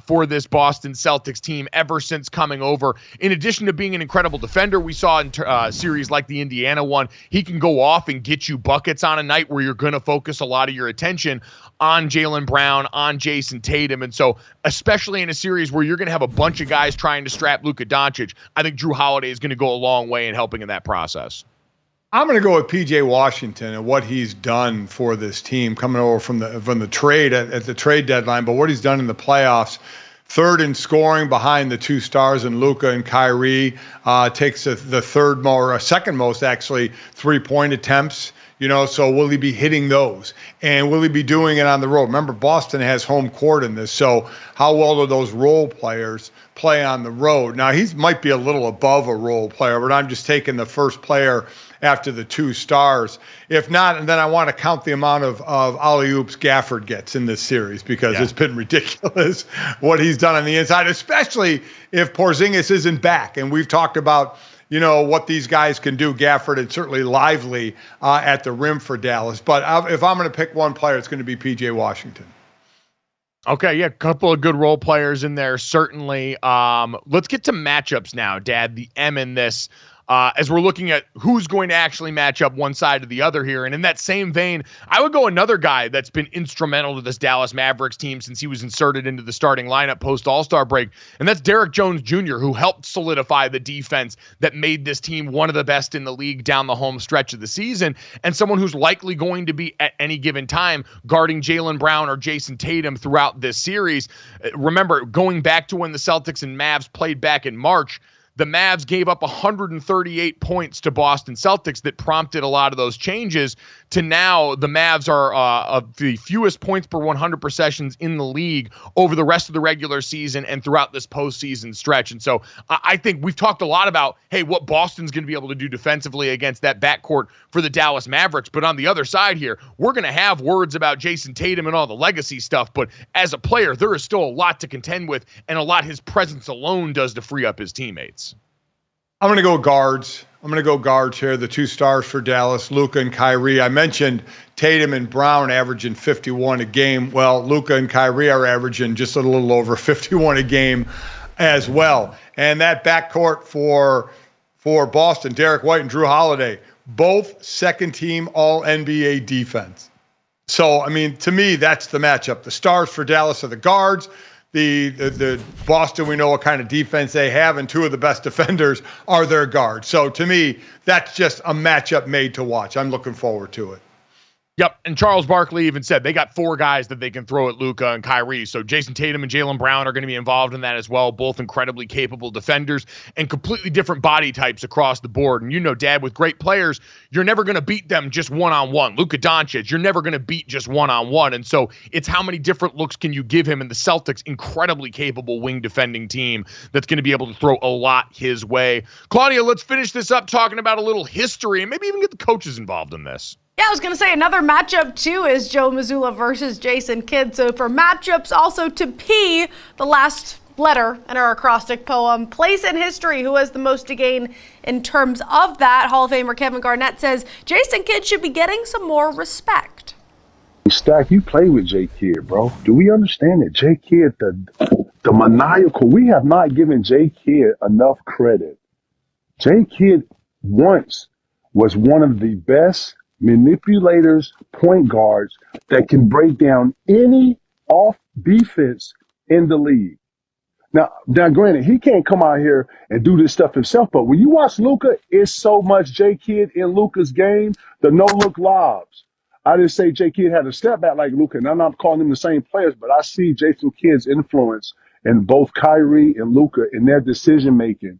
for this Boston Celtics team ever since coming over. In addition to being an incredible defender, we saw in series like the Indiana one, he can go off and get you buckets on a night where you're going to focus a lot of your attention on Jaylen Brown, on Jason Tatum. And so, especially in a series where you're going to have a bunch of guys trying to strap Luka Doncic, I think Jrue Holiday is going to go a long way in helping in that process. I'm going to go with P.J. Washington and what he's done for this team coming over from the trade at the trade deadline, but what he's done in the playoffs. Third in scoring behind the two stars in Luka and Kyrie, takes the second most actually 3-point attempts. So will he be hitting those? And will he be doing it on the road? Remember, Boston has home court in this. So how well do those role players play on the road? Now, he might be a little above a role player, but I'm just taking the first player after the two stars. If not, and then I want to count the amount of alley-oops Gafford gets in this series because it's been ridiculous what he's done on the inside, especially if Porzingis isn't back. And we've talked about what these guys can do, Gafford and certainly Lively at the rim for Dallas. But if I'm going to pick one player, it's going to be P.J. Washington. Okay, yeah, a couple of good role players in there, certainly. Let's get to matchups now, Dad, the M in this. As we're looking at who's going to actually match up one side to the other here. And in that same vein, I would go another guy that's been instrumental to this Dallas Mavericks team since he was inserted into the starting lineup post-All-Star break, and that's Derrick Jones Jr., who helped solidify the defense that made this team one of the best in the league down the home stretch of the season, and someone who's likely going to be at any given time guarding Jaylen Brown or Jason Tatum throughout this series. Remember, going back to when the Celtics and Mavs played back in March, the Mavs gave up 138 points to Boston Celtics that prompted a lot of those changes to now the Mavs are of the fewest points per 100 possessions in the league over the rest of the regular season and throughout this postseason stretch. And so I think we've talked a lot about, hey, what Boston's going to be able to do defensively against that backcourt for the Dallas Mavericks. But on the other side here, we're going to have words about Jason Tatum and all the legacy stuff. But as a player, there is still a lot to contend with and a lot his presence alone does to free up his teammates. I'm going to go guards. Here. The two stars for Dallas, Luka and Kyrie. I mentioned Tatum and Brown averaging 51 a game. Well, Luka and Kyrie are averaging just a little over 51 a game as well. And that backcourt for Boston, Derek White and Drew Holiday, both second-team All-NBA defense. So, I mean, to me, that's the matchup. The stars for Dallas are the guards. The Boston, we know what kind of defense they have, and two of the best defenders are their guards. So to me, that's just a matchup made to watch. I'm looking forward to it. Yep, and Charles Barkley even said they got four guys that they can throw at Luka and Kyrie. So Jason Tatum and Jaylen Brown are going to be involved in that as well, both incredibly capable defenders and completely different body types across the board. And you know, Dad, with great players, you're never going to beat them just one-on-one. Luka Doncic, you're never going to beat just one-on-one. And so it's how many different looks can you give him, and the Celtics, incredibly capable wing defending team that's going to be able to throw a lot his way. Claudia, let's finish this up talking about a little history and maybe even get the coaches involved in this. Yeah, I was going to say another matchup, too, is Joe Mazzulla versus Jason Kidd. So for matchups, also to P, the last letter in our acrostic poem, place in history, who has the most to gain in terms of that? Hall of Famer Kevin Garnett says Jason Kidd should be getting some more respect. Stack, you play with J. Kidd, bro. Do we understand that J. Kidd, the maniacal, we have not given J. Kidd enough credit. J. Kidd once was one of the best manipulators, point guards that can break down any off defense in the league. Now, granted, he can't come out here and do this stuff himself, but when you watch Luka, it's so much J. Kidd in Luka's game, the no-look lobs. I didn't say J. Kidd had a step back like Luka, and I'm not calling them the same players, but I see Jason Kidd's influence in both Kyrie and Luka in their decision-making.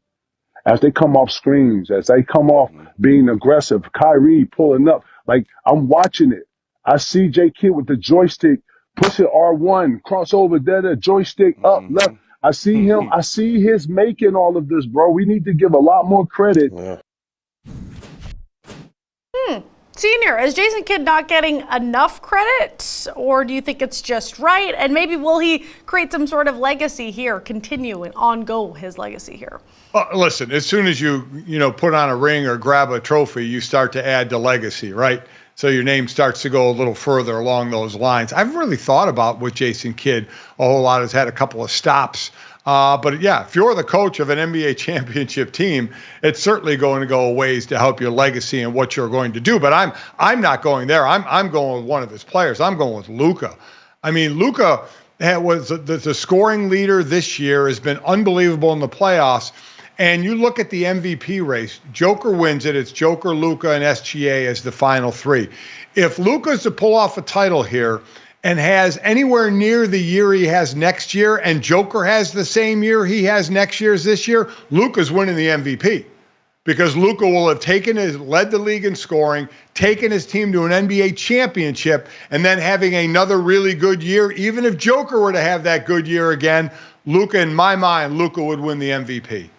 As they come off screens, as they come off being aggressive, Kyrie pulling up, like I'm watching it. I see J. Kidd with the joystick, push it R1, crossover, there, joystick up, left. I see him. I see his making all of this, bro. We need to give a lot more credit. Senior, is Jason Kidd not getting enough credit, or do you think it's just right? And maybe will he create some sort of legacy here, continue and on-go his legacy here? Listen, as soon as you put on a ring or grab a trophy, you start to add the legacy, right? So your name starts to go a little further along those lines. I've really thought about with Jason Kidd a whole lot. Has had a couple of stops. But yeah, if you're the coach of an NBA championship team, it's certainly going to go a ways to help your legacy and what you're going to do. But I'm not going there. I'm going with one of his players. I'm going with Luka. I mean, Luka was the scoring leader this year, has been unbelievable in the playoffs. And you look at the MVP race, Joker wins it. It's Joker, Luka, and SGA as the final three. If Luka's to pull off a title here and has anywhere near the year he has next year, and Joker has the same year he has next year as this year, Luka's winning the MVP. Because Luka will have led the league in scoring, taken his team to an NBA championship, and then having another really good year. Even if Joker were to have that good year again, Luka, in my mind, Luka would win the MVP.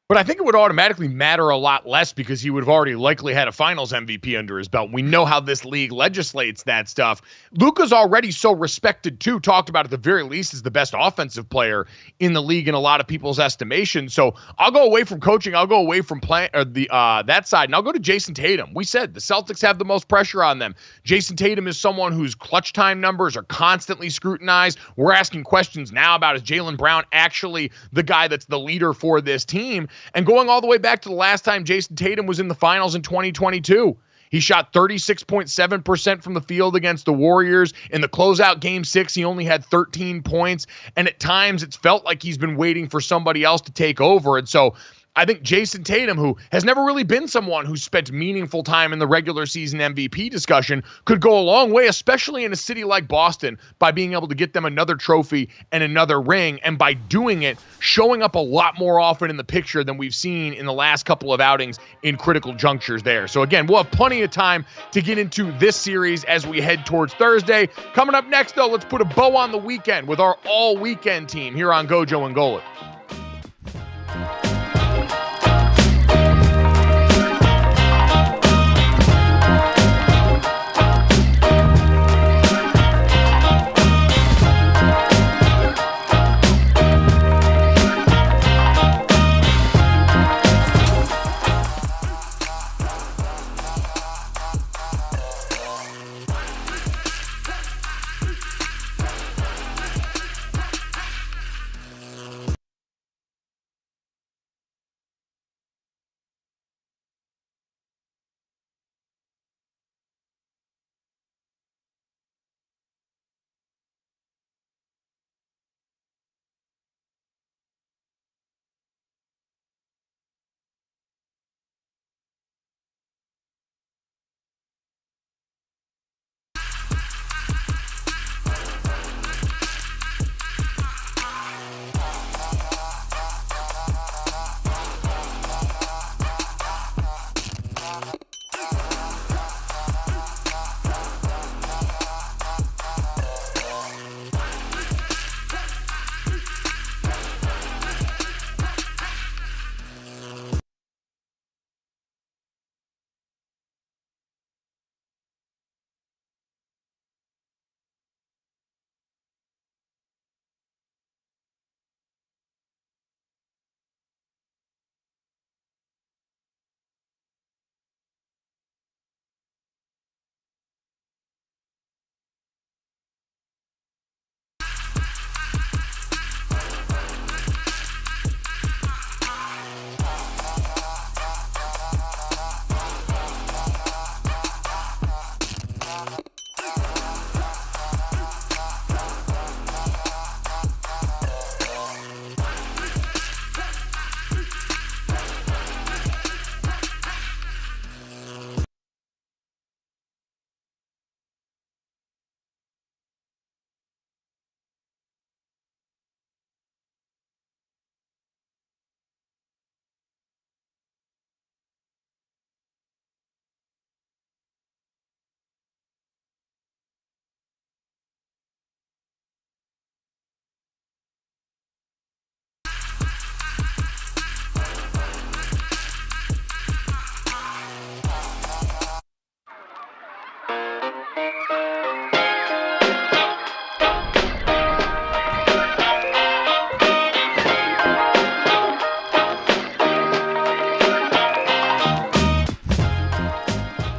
But I think it would automatically matter a lot less because he would have already likely had a finals MVP under his belt. We know how this league legislates that stuff. Luka's already so respected, too, talked about at the very least as the best offensive player in the league in a lot of people's estimation. So I'll go away from coaching. I'll go away from that side, and I'll go to Jason Tatum. We said the Celtics have the most pressure on them. Jason Tatum is someone whose clutch time numbers are constantly scrutinized. We're asking questions now about, is Jaylen Brown actually the guy that's the leader for this team? And going all the way back to the last time Jason Tatum was in the finals in 2022, he shot 36.7% from the field against the Warriors. In the closeout Game 6, he only had 13 points. And at times, it's felt like he's been waiting for somebody else to take over. And so I think Jason Tatum, who has never really been someone who spent meaningful time in the regular season MVP discussion, could go a long way, especially in a city like Boston, by being able to get them another trophy and another ring, and by doing it, showing up a lot more often in the picture than we've seen in the last couple of outings in critical junctures there. So again, we'll have plenty of time to get into this series as we head towards Thursday. Coming up next, though, let's put a bow on the weekend with our all-weekend team here on GoJo and Golic.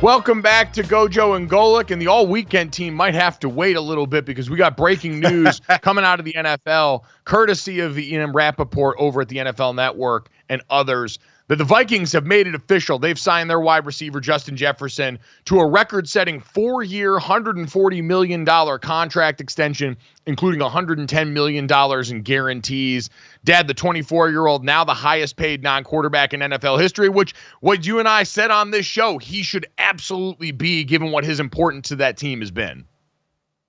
Welcome back to GoJo and Golic, and the all-weekend team might have to wait a little bit because we got breaking news coming out of the NFL, courtesy of Ian Rappaport over at the NFL Network and others, that the Vikings have made it official. They've signed their wide receiver, Justin Jefferson, to a record-setting 4-year, $140 million contract extension, including $110 million in guarantees. Dad, the 24-year-old, now the highest-paid non-quarterback in NFL history, which what you and I said on this show, he should absolutely be, given what his importance to that team has been.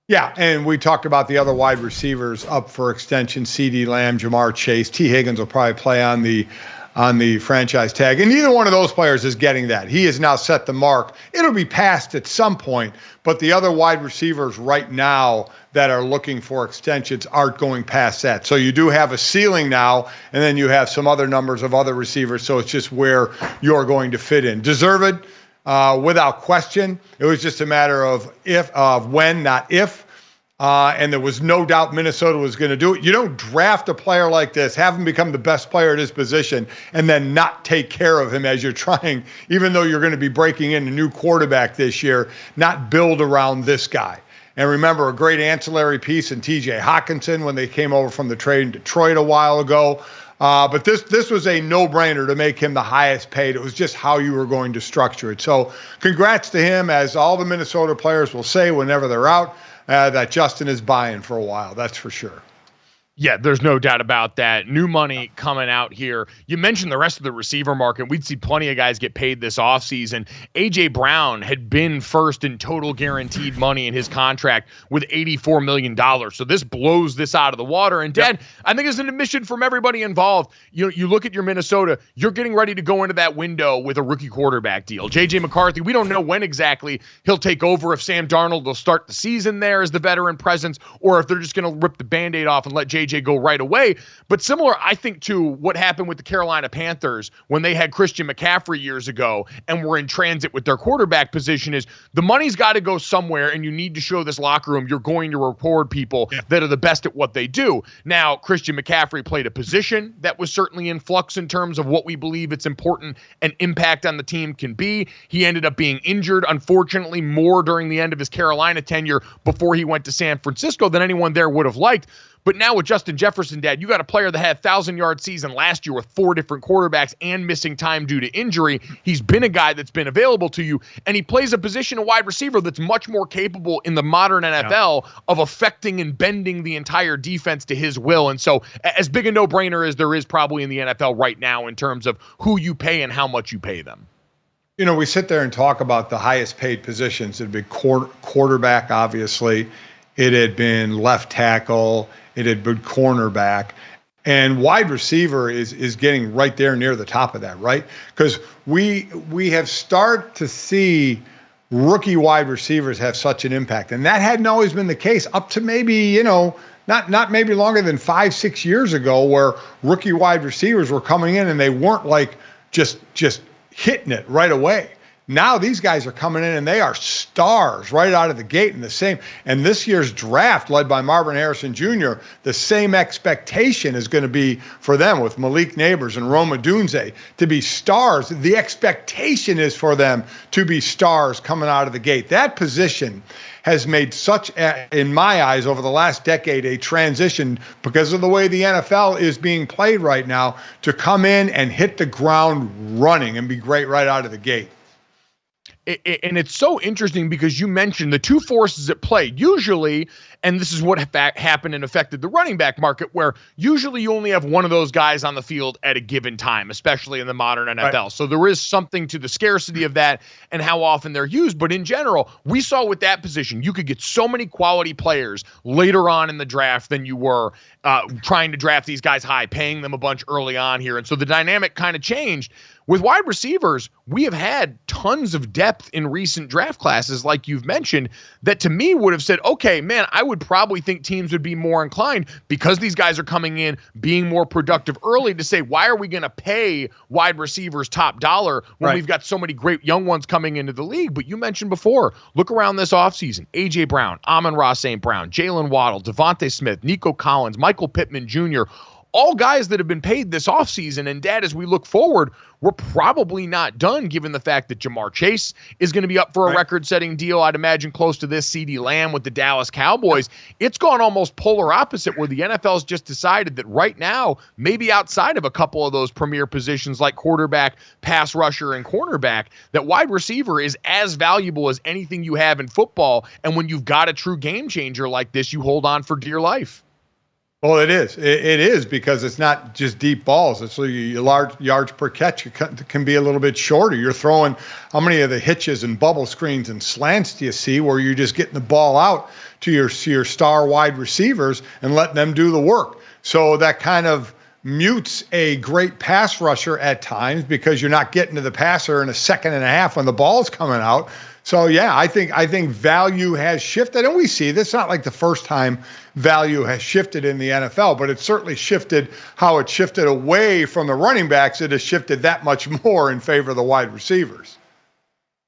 Yeah, and we talked about the other wide receivers up for extension, CeeDee Lamb, Jamar Chase. T. Higgins will probably play on the franchise tag. And neither one of those players is getting that. He has now set the mark. It'll be passed at some point, but the other wide receivers right now that are looking for extensions aren't going past that. So you do have a ceiling now, and then you have some other numbers of other receivers, so it's just where you're going to fit in. Deserved, without question. It was just a matter of when, not if. And there was no doubt Minnesota was going to do it. You don't draft a player like this, have him become the best player at his position, and then not take care of him as you're trying, even though you're going to be breaking in a new quarterback this year, not build around this guy. And remember, a great ancillary piece in T.J. Hockenson when they came over from the trade in Detroit a while ago. But this was a no-brainer to make him the highest paid. It was just how you were going to structure it. So congrats to him, as all the Minnesota players will say whenever they're out. That Justin is buying for a while, that's for sure. Yeah, there's no doubt about that. New money coming out here. You mentioned the rest of the receiver market. We'd see plenty of guys get paid this offseason. A.J. Brown had been first in total guaranteed money in his contract with $84 million. So this blows this out of the water. And, Dad, I think it's an admission from everybody involved. You look at your Minnesota, you're getting ready to go into that window with a rookie quarterback deal. J.J. McCarthy, we don't know when exactly he'll take over, if Sam Darnold will start the season there as the veteran presence, or if they're just going to rip the Band-Aid off and let J.J. go right away. But similar, I think, to what happened with the Carolina Panthers when they had Christian McCaffrey years ago and were in transit with their quarterback position, is the money's got to go somewhere, and you need to show this locker room you're going to reward people that are the best at what they do. Now, Christian McCaffrey played a position that was certainly in flux in terms of what we believe it's important and impact on the team can be. He ended up being injured, unfortunately, more during the end of his Carolina tenure before he went to San Francisco than anyone there would have liked. But now with Justin Jefferson, Dad, you got a player that had a 1,000-yard season last year with 4 different quarterbacks and missing time due to injury. He's been a guy that's been available to you, and he plays a position of wide receiver that's much more capable in the modern NFL of affecting and bending the entire defense to his will. And so as big a no-brainer as there is probably in the NFL right now in terms of who you pay and how much you pay them. You know, we sit there and talk about the highest paid positions. It'd be quarterback, obviously. It had been left tackle. It had been cornerback. And wide receiver is getting right there near the top of that, right? Because we have started to see rookie wide receivers have such an impact. And that hadn't always been the case up to maybe, not maybe longer than 5-6 years ago, where rookie wide receivers were coming in and they weren't like just hitting it right away. Now these guys are coming in and they are stars right out of the gate, and and this year's draft led by Marvin Harrison Jr., the same expectation is going to be for them with Malik Neighbors and Rome Odunze to be stars. The expectation is for them to be stars coming out of the gate. That position has made such, in my eyes, over the last decade, a transition because of the way the NFL is being played right now to come in and hit the ground running and be great right out of the gate. And it's so interesting because you mentioned the two forces at play. Usually, and this is what happened and affected the running back market, where usually you only have one of those guys on the field at a given time, especially in the modern NFL. Right. So there is something to the scarcity of that and how often they're used. But in general, we saw with that position, you could get so many quality players later on in the draft than you were trying to draft these guys high, paying them a bunch early on here. And so the dynamic kind of changed. With wide receivers, we have had tons of depth in recent draft classes, like you've mentioned, that to me would have said, okay, man, I would probably think teams would be more inclined, because these guys are coming in being more productive early, to say, why are we going to pay wide receivers top dollar when we've got so many great young ones coming into the league? But you mentioned before, look around this offseason, A.J. Brown, Amon-Ra St. Brown, Jalen Waddle, Devontae Smith, Nico Collins, Michael Pittman Jr., all guys that have been paid this offseason. And, Dad, as we look forward, we're probably not done, given the fact that Jamar Chase is going to be up for a record-setting deal, I'd imagine close to this. CeeDee Lamb with the Dallas Cowboys. It's gone almost polar opposite, where the NFL's just decided that right now, maybe outside of a couple of those premier positions like quarterback, pass rusher, and cornerback, that wide receiver is as valuable as anything you have in football. And when you've got a true game changer like this, you hold on for dear life. Well, it is. It is, because it's not just deep balls. It's your large yards per catch. It can be a little bit shorter. You're throwing, how many of the hitches and bubble screens and slants do you see where you're just getting the ball out to your star wide receivers and letting them do the work? So that kind of mutes a great pass rusher at times, because you're not getting to the passer in a second and a half when the ball's coming out. So, yeah, I think value has shifted, and we see this. Not like the first time value has shifted in the NFL, but it's certainly shifted how it shifted away from the running backs. It has shifted that much more in favor of the wide receivers.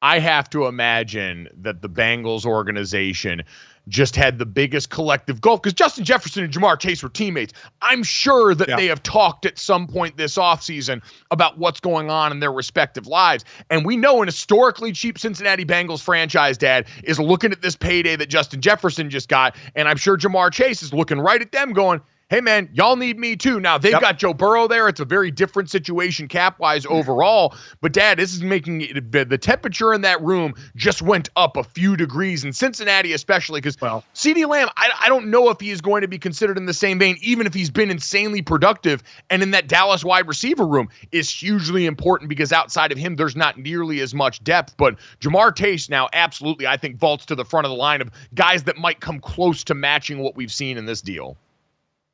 I have to imagine that the Bengals organization just had the biggest collective goal, because Justin Jefferson and Jamar Chase were teammates. I'm sure that they have talked at some point this offseason about what's going on in their respective lives. And we know an historically cheap Cincinnati Bengals franchise, Dad, is looking at this payday that Justin Jefferson just got, and I'm sure Jamar Chase is looking right at them going, hey, man, y'all need me too. Now, they've got Joe Burrow there. It's a very different situation cap-wise overall. But, Dad, this is making it, the temperature in that room just went up a few degrees, in Cincinnati especially, because CeeDee Lamb, I don't know if he is going to be considered in the same vein, even if he's been insanely productive. And in that Dallas wide receiver room is hugely important because outside of him, there's not nearly as much depth. But Jamar Chase now absolutely, I think, vaults to the front of the line of guys that might come close to matching what we've seen in this deal.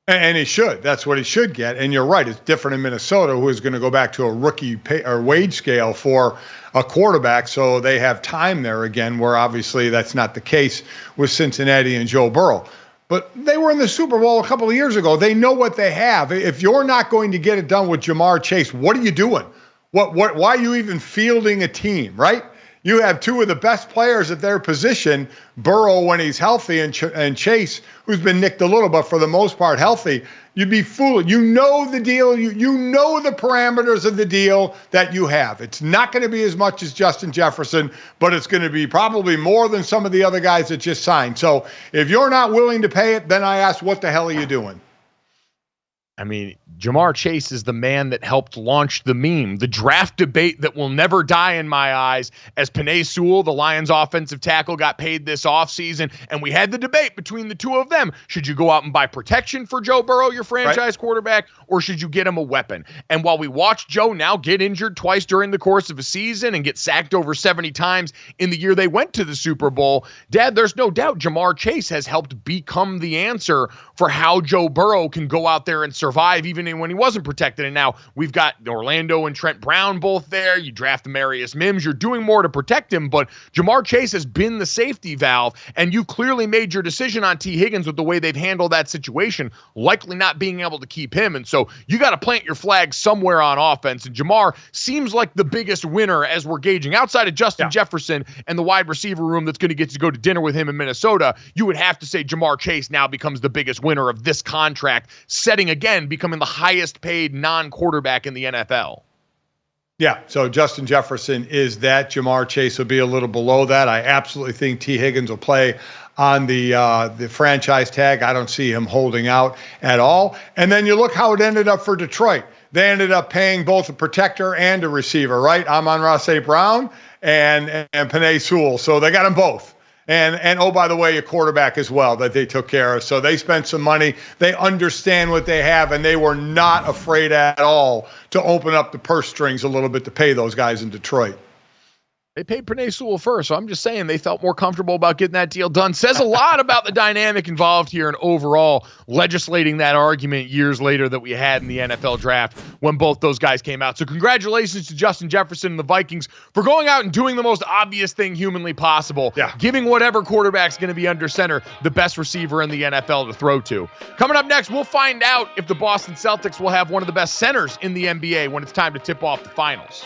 And he should. That's what he should get. And you're right. It's different in Minnesota, who is going to go back to a rookie pay or wage scale for a quarterback. So they have time there again, where obviously that's not the case with Cincinnati and Joe Burrow. But they were in the Super Bowl a couple of years ago. They know what they have. If you're not going to get it done with Jamar Chase, what are you doing? Why are you even fielding a team, right? You have two of the best players at their position, Burrow when he's healthy and Chase, who's been nicked a little, but for the most part healthy. You'd be foolish. You know the deal. You know the parameters of the deal that you have. It's not going to be as much as Justin Jefferson, but it's going to be probably more than some of the other guys that just signed. So if you're not willing to pay it, then I ask, what the hell are you doing? I mean, Jamar Chase is the man that helped launch the meme, the draft debate that will never die in my eyes, as Penei Sewell, the Lions offensive tackle, got paid this offseason. And we had the debate between the two of them. Should you go out and buy protection for Joe Burrow, your franchise quarterback, or should you get him a weapon? And while we watched Joe now get injured twice during the course of a season and get sacked over 70 times in the year they went to the Super Bowl, Dad, there's no doubt Jamar Chase has helped become the answer for how Joe Burrow can go out there and survive even when he wasn't protected. And now we've got Orlando and Trent Brown both there. You draft Marius Mims. You're doing more to protect him, but Jamar Chase has been the safety valve, and you clearly made your decision on T. Higgins with the way they've handled that situation, likely not being able to keep him. And so you got to plant your flag somewhere on offense, and Jamar seems like the biggest winner as we're gauging. Outside of Justin Jefferson and the wide receiver room that's going to get to go to dinner with him in Minnesota, you would have to say Jamar Chase now becomes the biggest winner of this contract, setting again, becoming the highest paid non-quarterback in the NFL. Yeah, so Justin Jefferson is that. Jamar Chase will be a little below that. I absolutely think T. Higgins will play on the franchise tag. I don't see him holding out at all. And then you look how it ended up for Detroit. They ended up paying both a protector and a receiver, right? Amon-Ra St. Brown and Penei Sewell. So they got them both. And oh, by the way, a quarterback as well that they took care of. So they spent some money. They understand what they have, and they were not afraid at all to open up the purse strings a little bit to pay those guys in Detroit. They paid Penei Sewell first, so I'm just saying they felt more comfortable about getting that deal done. Says a lot about the dynamic involved here and overall legislating that argument years later that we had in the NFL draft when both those guys came out. So congratulations to Justin Jefferson and the Vikings for going out and doing the most obvious thing humanly possible, giving whatever quarterback's going to be under center the best receiver in the NFL to throw to. Coming up next, we'll find out if the Boston Celtics will have one of the best centers in the NBA when it's time to tip off the finals.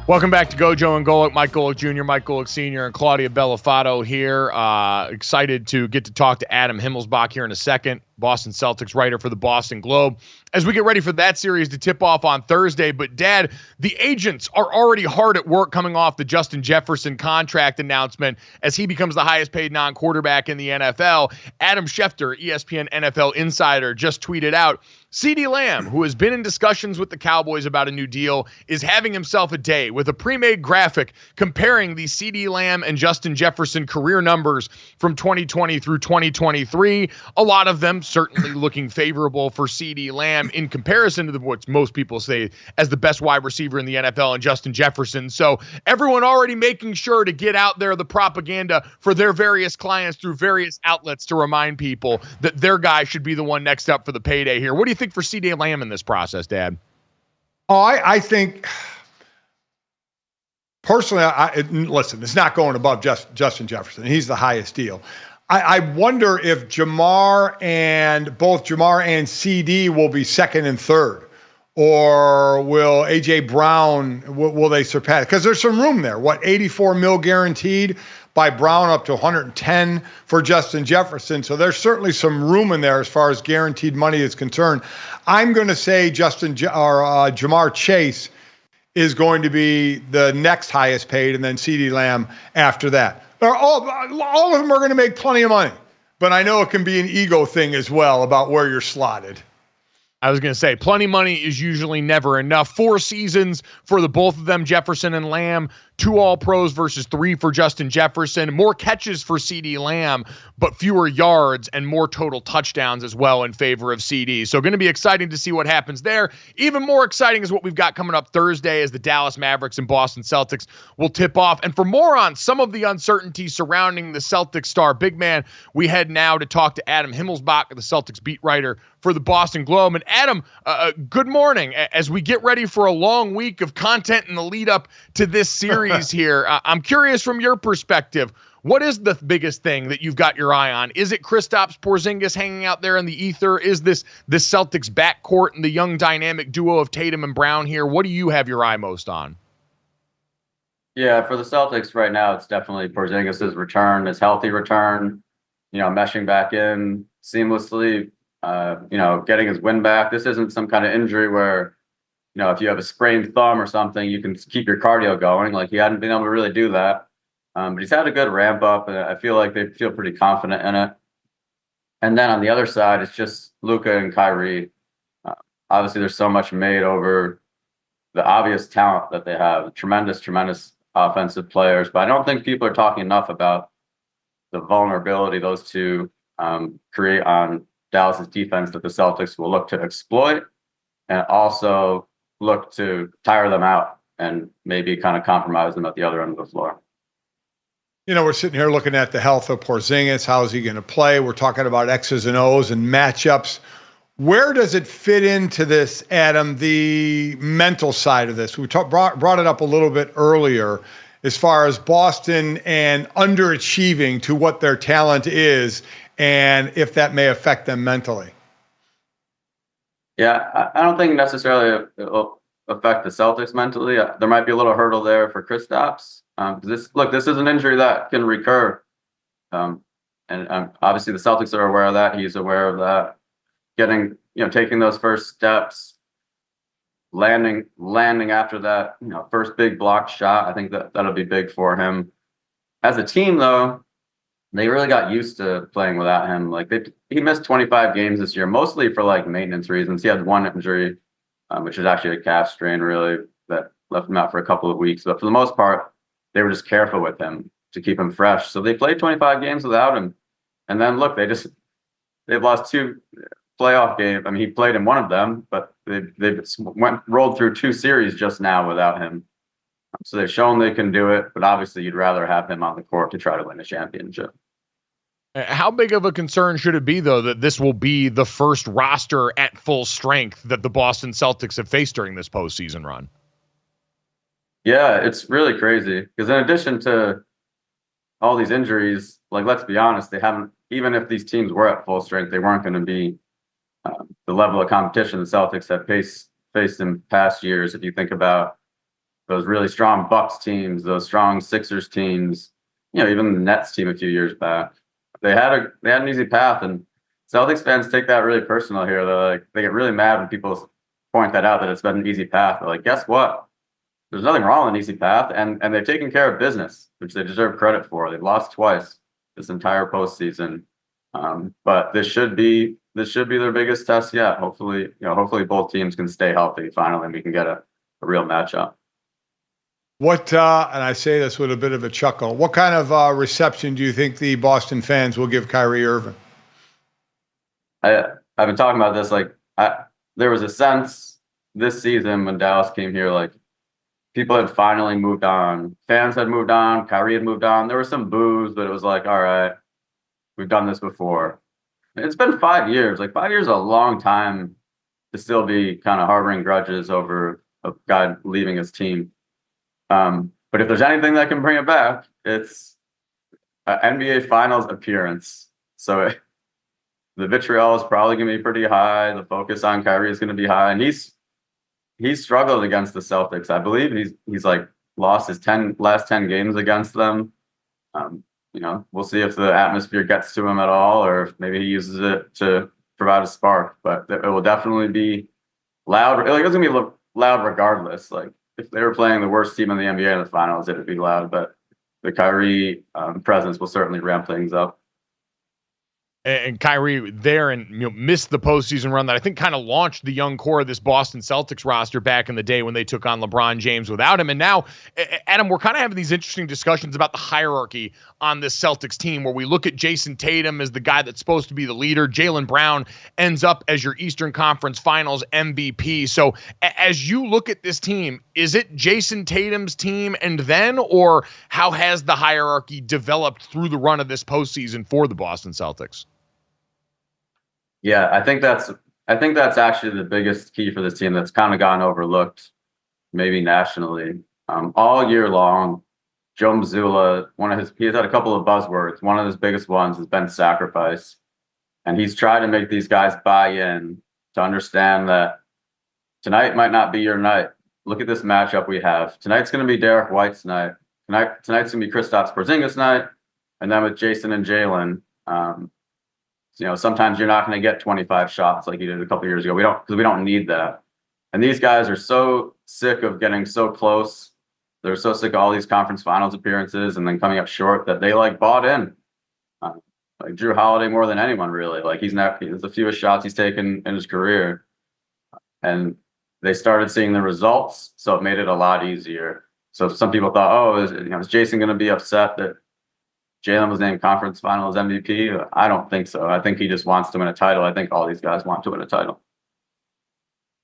Welcome back to GoJo and Golic. Mike Golic Jr., Mike Golic Sr., and Claudia Bellafato here. Excited to get to talk to Adam Himmelsbach here in a second, Boston Celtics writer for the Boston Globe, as we get ready for that series to tip off on Thursday. But, Dad, the agents are already hard at work coming off the Justin Jefferson contract announcement as he becomes the highest paid non-quarterback in the NFL. Adam Schefter, ESPN NFL insider, just tweeted out, CeeDee Lamb, who has been in discussions with the Cowboys about a new deal, is having himself a day with a pre-made graphic comparing the CeeDee Lamb and Justin Jefferson career numbers from 2020 through 2023. A lot of them certainly looking favorable for CeeDee Lamb in comparison to what most people say as the best wide receiver in the NFL and Justin Jefferson. So everyone already making sure to get out there the propaganda for their various clients through various outlets to remind people that their guy should be the one next up for the payday here. What do you think for CeeDee Lamb in this process, Dad? Oh, I think personally, listen, it's not going above Justin Jefferson. He's the highest deal. I wonder if both Jamar and CD will be second and third, or will A.J. Brown, will they surpass? Because there's some room there. What, $84 million guaranteed by Brown, up to $110 for Justin Jefferson. So there's certainly some room in there as far as guaranteed money is concerned. I'm going to say Jamar Chase is going to be the next highest paid, and then CeeDee Lamb after that. All of them are going to make plenty of money, but I know it can be an ego thing as well about where you're slotted. I was going to say, plenty money is usually never enough. 4 seasons for the both of them, Jefferson and Lamb. 2 All-Pros versus 3 for Justin Jefferson. More catches for CeeDee Lamb, but fewer yards and more total touchdowns as well in favor of CD. So going to be exciting to see what happens there. Even more exciting is what we've got coming up Thursday as the Dallas Mavericks and Boston Celtics will tip off. And for more on some of the uncertainty surrounding the Celtics star big man, we head now to talk to Adam Himmelsbach, the Celtics beat writer for the Boston Globe. And Adam, good morning. As we get ready for a long week of content in the lead up to this series here, I'm curious from your perspective, what is the biggest thing that you've got your eye on? Is it Kristaps Porzingis hanging out there in the ether? Is this the Celtics backcourt and the young dynamic duo of Tatum and Brown here? What do you have your eye most on? Yeah, for the Celtics right now, it's definitely Porzingis' return, his healthy return, meshing back in seamlessly, getting his win back. This isn't some kind of injury where, if you have a sprained thumb or something, you can keep your cardio going. Like, he hadn't been able to really do that. But he's had a good ramp up, and I feel like they feel pretty confident in it. And then on the other side, it's just Luka and Kyrie. Obviously, there's so much made over the obvious talent that they have. Tremendous offensive players. But I don't think people are talking enough about the vulnerability those two create on Dallas's defense that the Celtics will look to exploit, and also look to tire them out and maybe kind of compromise them at the other end of the floor. We're sitting here looking at the health of Porzingis. How is he going to play? We're talking about X's and O's and matchups. Where does it fit into this, Adam, the mental side of this? We brought it up a little bit earlier as far as Boston and underachieving to what their talent is, and if that may affect them mentally. Yeah, I don't think necessarily it'll affect the Celtics mentally. There might be a little hurdle there for Kristaps. This is an injury that can recur. And obviously the Celtics are aware of that. He's aware of that. Taking those first steps, landing after that, first big block shot. I think that'll be big for him. As a team, though, they really got used to playing without him. Like, he missed 25 games this year, mostly for maintenance reasons. He had one injury, which is actually a calf strain, really, that left him out for a couple of weeks. But for the most part, they were just careful with him to keep him fresh. So they played 25 games without him. And then look, they've lost 2 playoff games. I mean, he played in one of them, but they've rolled through 2 series just now without him. So they've shown they can do it, but obviously you'd rather have him on the court to try to win a championship. How big of a concern should it be, though, that this will be the first roster at full strength that the Boston Celtics have faced during this postseason run? Yeah, it's really crazy because in addition to all these injuries, let's be honest, they haven't, even if these teams were at full strength, they weren't going to be the level of competition the Celtics have faced in past years. If you think about those really strong Bucks teams, those strong Sixers teams, even the Nets team a few years back. They had an easy path, and Celtics fans take that really personal here. They get really mad when people point that out, that it's been an easy path. They're like, guess what? There's nothing wrong with an easy path, and they've taken care of business, which they deserve credit for. They've lost twice this entire postseason, but this should be their biggest test yet. Hopefully both teams can stay healthy finally, and we can get a real matchup. What, and I say this with a bit of a chuckle, what kind of reception do you think the Boston fans will give Kyrie Irving? I've been talking about this. There was a sense this season when Dallas came here, like people had finally moved on. Fans had moved on. Kyrie had moved on. There were some boos, but it was like, all right, we've done this before. It's been 5 years. 5 years is a long time to still be kind of harboring grudges over a guy leaving his team. But if there's anything that can bring it back, it's an NBA Finals appearance. So the vitriol is probably going to be pretty high. The focus on Kyrie is going to be high, and he's struggled against the Celtics. I believe he's lost his last 10 games against them. We'll see if the atmosphere gets to him at all, or if maybe he uses it to provide a spark. But it will definitely be loud. It's going to be loud regardless. If they were playing the worst team in the NBA in the finals, it would be loud. But the Kyrie presence will certainly ramp things up. And Kyrie there and missed the postseason run that I think kind of launched the young core of this Boston Celtics roster back in the day when they took on LeBron James without him. And now, Adam, we're kind of having these interesting discussions about the hierarchy on this Celtics team, where we look at Jason Tatum as the guy that's supposed to be the leader. Jaylen Brown ends up as your Eastern Conference Finals MVP. So as you look at this team, is it Jason Tatum's team and then, or how has the hierarchy developed through the run of this postseason for the Boston Celtics? Yeah, I think that's actually the biggest key for this team that's kind of gotten overlooked, maybe nationally. All year long, Joe Mazzulla, he's had a couple of buzzwords. One of his biggest ones has been sacrifice. And he's tried to make these guys buy in to understand that tonight might not be your night. Look at this matchup we have. Tonight's going to be Derek White's night. Tonight's going to be Kristaps Porzingis' night. And then with Jason and Jaylen, sometimes you're not going to get 25 shots like you did a couple of years ago. Because we don't need that. And these guys are so sick of getting so close. They're so sick of all these conference finals appearances and then coming up short that they bought in. Drew Holiday more than anyone, really. He's the fewest shots he's taken in his career. And they started seeing the results, so it made it a lot easier. So some people thought, is Jason going to be upset that Jaylen was named Conference Finals MVP? I don't think so. I think he just wants to win a title. I think all these guys want to win a title.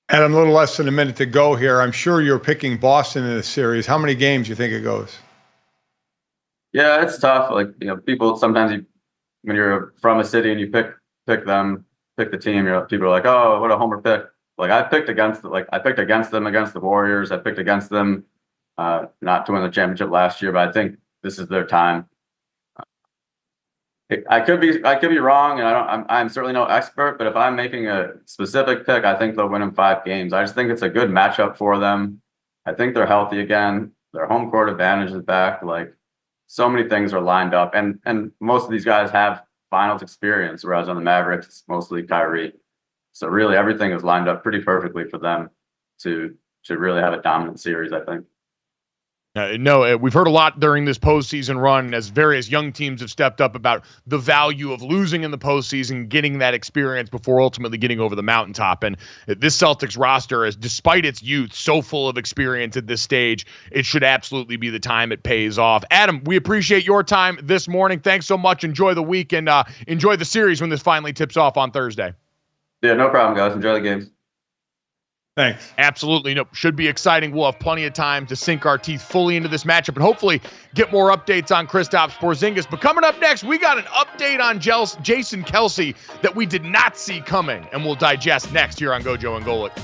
Adam, a little less than a minute to go here. I'm sure you're picking Boston in this series. How many games do you think it goes? Yeah, it's tough. People sometimes when you're from a city and you pick the team, people are like, oh, what a homer pick. I picked against them against the Warriors. I picked against them not to win the championship last year, but I think this is their time. I could be wrong, and I'm certainly no expert, but if I'm making a specific pick, I think they'll win in 5 games. I just think it's a good matchup for them. I think they're healthy again. Their home court advantage is back. So many things are lined up, and most of these guys have finals experience, whereas on the Mavericks, it's mostly Kyrie. So really, everything is lined up pretty perfectly for them to really have a dominant series, I think. We've heard a lot during this postseason run as various young teams have stepped up about the value of losing in the postseason, getting that experience before ultimately getting over the mountaintop. And this Celtics roster is, despite its youth, so full of experience at this stage, it should absolutely be the time it pays off. Adam, we appreciate your time this morning. Thanks so much. Enjoy the week and enjoy the series when this finally tips off on Thursday. Yeah, no problem, guys. Enjoy the games. Thanks. Absolutely. Should be exciting. We'll have plenty of time to sink our teeth fully into this matchup and hopefully get more updates on Kristaps Porzingis. But coming up next, we got an update on Jason Kelce that we did not see coming, and we'll digest next here on GoJo and Golic.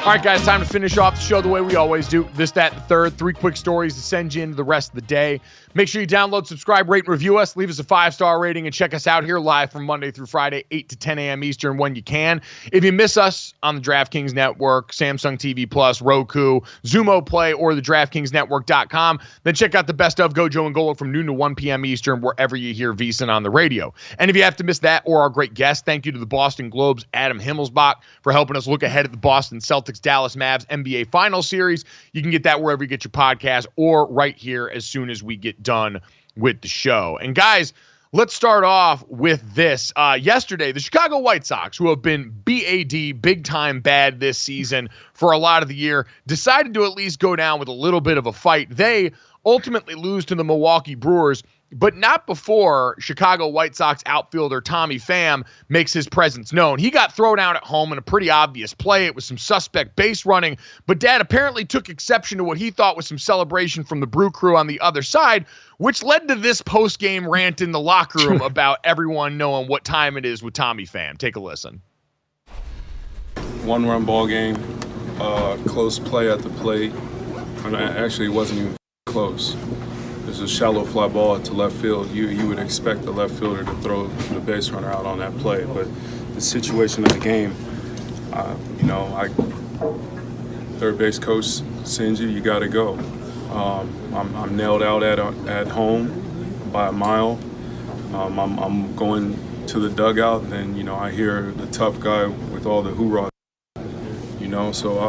All right, guys, time to finish off the show the way we always do. This, that, and the third. 3 quick stories to send you into the rest of the day. Make sure you download, subscribe, rate, and review us. Leave us a 5-star rating and check us out here live from Monday through Friday, 8 to 10 a.m. Eastern when you can. If you miss us on the DraftKings Network, Samsung TV Plus, Roku, Xumo Play, or the DraftKingsNetwork.com, then check out the best of GoJo and Golic from noon to 1 p.m. Eastern wherever you hear VSiN on the radio. And if you have to miss that or our great guest, thank you to the Boston Globe's Adam Himmelsbach for helping us look ahead at the Boston Celtics Dallas Mavs NBA Final Series. You can get that wherever you get your podcast or right here as soon as we get done with the show. And guys, let's start off with this. Yesterday, the Chicago White Sox, who have been BAD, big time bad this season for a lot of the year, decided to at least go down with a little bit of a fight. They ultimately lose to the Milwaukee Brewers, but not before Chicago White Sox outfielder Tommy Pham makes his presence known. He got thrown out at home in a pretty obvious play. It was some suspect base running, but Dad apparently took exception to what he thought was some celebration from the Brew Crew on the other side, which led to this post-game rant in the locker room about everyone knowing what time it is with Tommy Pham. Take a listen. 1-run ball game, close play at the plate, and actually it wasn't even close. There's a shallow fly ball to left field. You would expect the left fielder to throw the base runner out on that play, but the situation of the game, third base coach sends you got to go. I'm nailed out at home by a mile. I'm going to the dugout, and I hear the tough guy with all the hoorah. So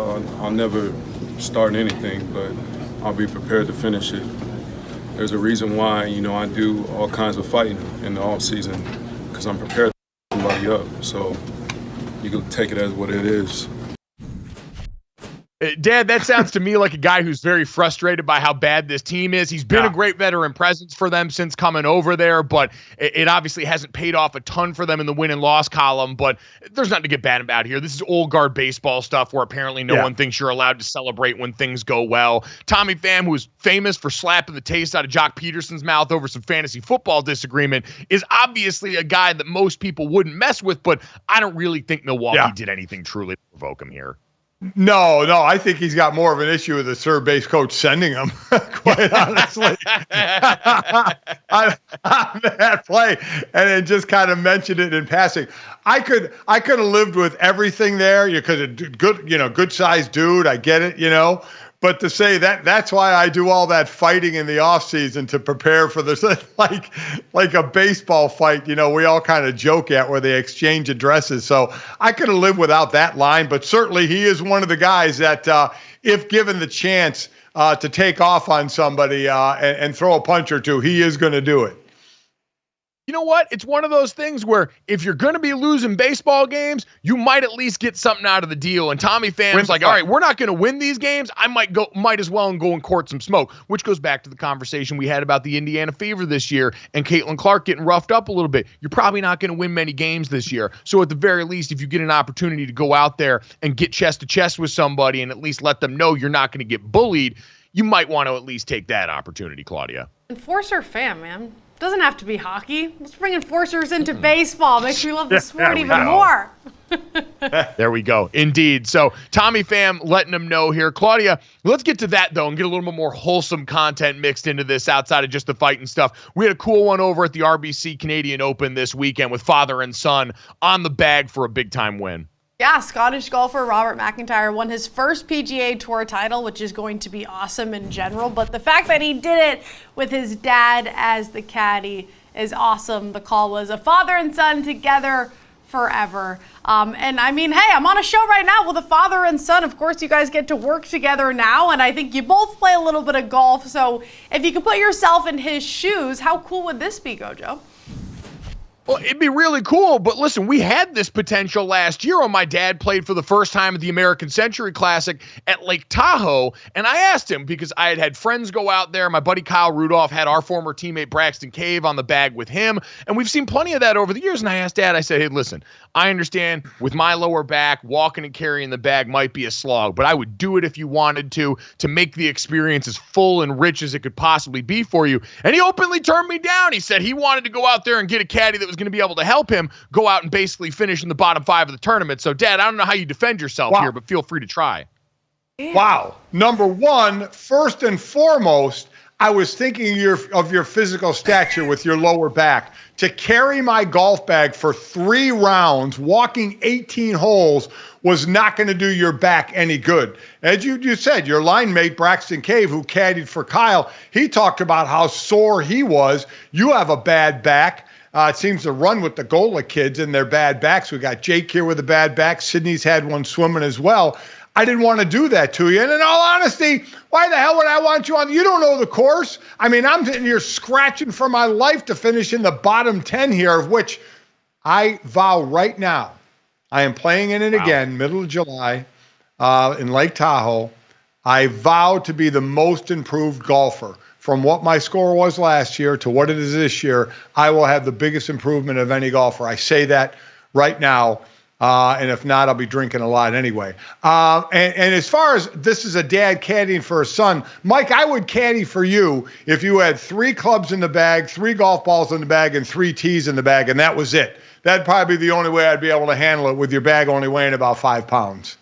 I'll never start anything, but I'll be prepared to finish it. There's a reason why, I do all kinds of fighting in the offseason, because I'm prepared to put somebody up. So you can take it as what it is. Dad, that sounds to me like a guy who's very frustrated by how bad this team is. He's been a great veteran presence for them since coming over there, but it obviously hasn't paid off a ton for them in the win and loss column. But there's nothing to get bad about here. This is old guard baseball stuff where apparently no one thinks you're allowed to celebrate when things go well. Tommy Pham, who is famous for slapping the taste out of Jock Peterson's mouth over some fantasy football disagreement, is obviously a guy that most people wouldn't mess with, but I don't really think Milwaukee did anything truly to provoke him here. No, I think he's got more of an issue with the third base coach sending him, quite honestly, on that play, and then just kind of mentioned it in passing. I could have lived with everything there because good sized dude. I get it, But to say that's why I do all that fighting in the offseason to prepare for this, like a baseball fight, we all kind of joke at where they exchange addresses. So I could have lived without that line, but certainly he is one of the guys that if given the chance to take off on somebody and throw a punch or two, he is going to do it. You know what? It's one of those things where if you're going to be losing baseball games, you might at least get something out of the deal. And Tommy Pham's like, all right, we're not going to win these games. I might as well go and court some smoke, which goes back to the conversation we had about the Indiana Fever this year and Caitlin Clark getting roughed up a little bit. You're probably not going to win many games this year. So at the very least, if you get an opportunity to go out there and get chest to chest with somebody and at least let them know you're not going to get bullied, you might want to at least take that opportunity, Claudia. Enforcer Pham, man. Doesn't have to be hockey. Let's bring enforcers into baseball. Makes me love the sport even more. There we go. Indeed. So Tommy Pham letting them know here. Claudia, let's get to that, though, and get a little bit more wholesome content mixed into this outside of just the fight and stuff. We had a cool one over at the RBC Canadian Open this weekend with father and son on the bag for a big-time win. Yeah, Scottish golfer Robert McIntyre won his first PGA Tour title, which is going to be awesome in general. But the fact that he did it with his dad as the caddy is awesome. The call was a father and son together forever. And I mean, hey, I'm on a show right now with a father and son. Of course, you guys get to work together now. And I think you both play a little bit of golf. So if you could put yourself in his shoes, how cool would this be, GoJo? Well, it'd be really cool, but listen, we had this potential last year when my dad played for the first time at the American Century Classic at Lake Tahoe, and I asked him because I had friends go out there. My buddy Kyle Rudolph had our former teammate Braxton Cave on the bag with him, and we've seen plenty of that over the years, and I asked Dad, I said, hey, listen, I understand with my lower back, walking and carrying the bag might be a slog, but I would do it if you wanted to make the experience as full and rich as it could possibly be for you, and he openly turned me down. He said he wanted to go out there and get a caddy that was going to be able to help him go out and basically finish in the bottom 5 of the tournament. So, Dad, I don't know how you defend yourself here, but feel free to try. Wow. Number one, first and foremost, I was thinking of your physical stature with your lower back. To carry my golf bag for 3 rounds, walking 18 holes, was not going to do your back any good. As you said, your line mate, Braxton Cave, who caddied for Kyle, he talked about how sore he was. You have a bad back. It seems to run with the Golic kids and their bad backs. We got Jake here with a bad back. Sydney's had one swimming as well. I didn't want to do that to you. And in all honesty, why the hell would I want you on? You don't know the course. I mean, I'm sitting here scratching for my life to finish in the bottom 10 here, of which I vow right now, I am playing in it again, middle of July, in Lake Tahoe. I vow to be the most improved golfer. From what my score was last year to what it is this year, I will have the biggest improvement of any golfer. I say that right now, and if not, I'll be drinking a lot anyway. And as far as this is a dad caddying for a son, Mike, I would caddy for you if you had 3 clubs in the bag, 3 golf balls in the bag, and 3 tees in the bag, and that was it. That'd probably be the only way I'd be able to handle it with your bag only weighing about 5 pounds.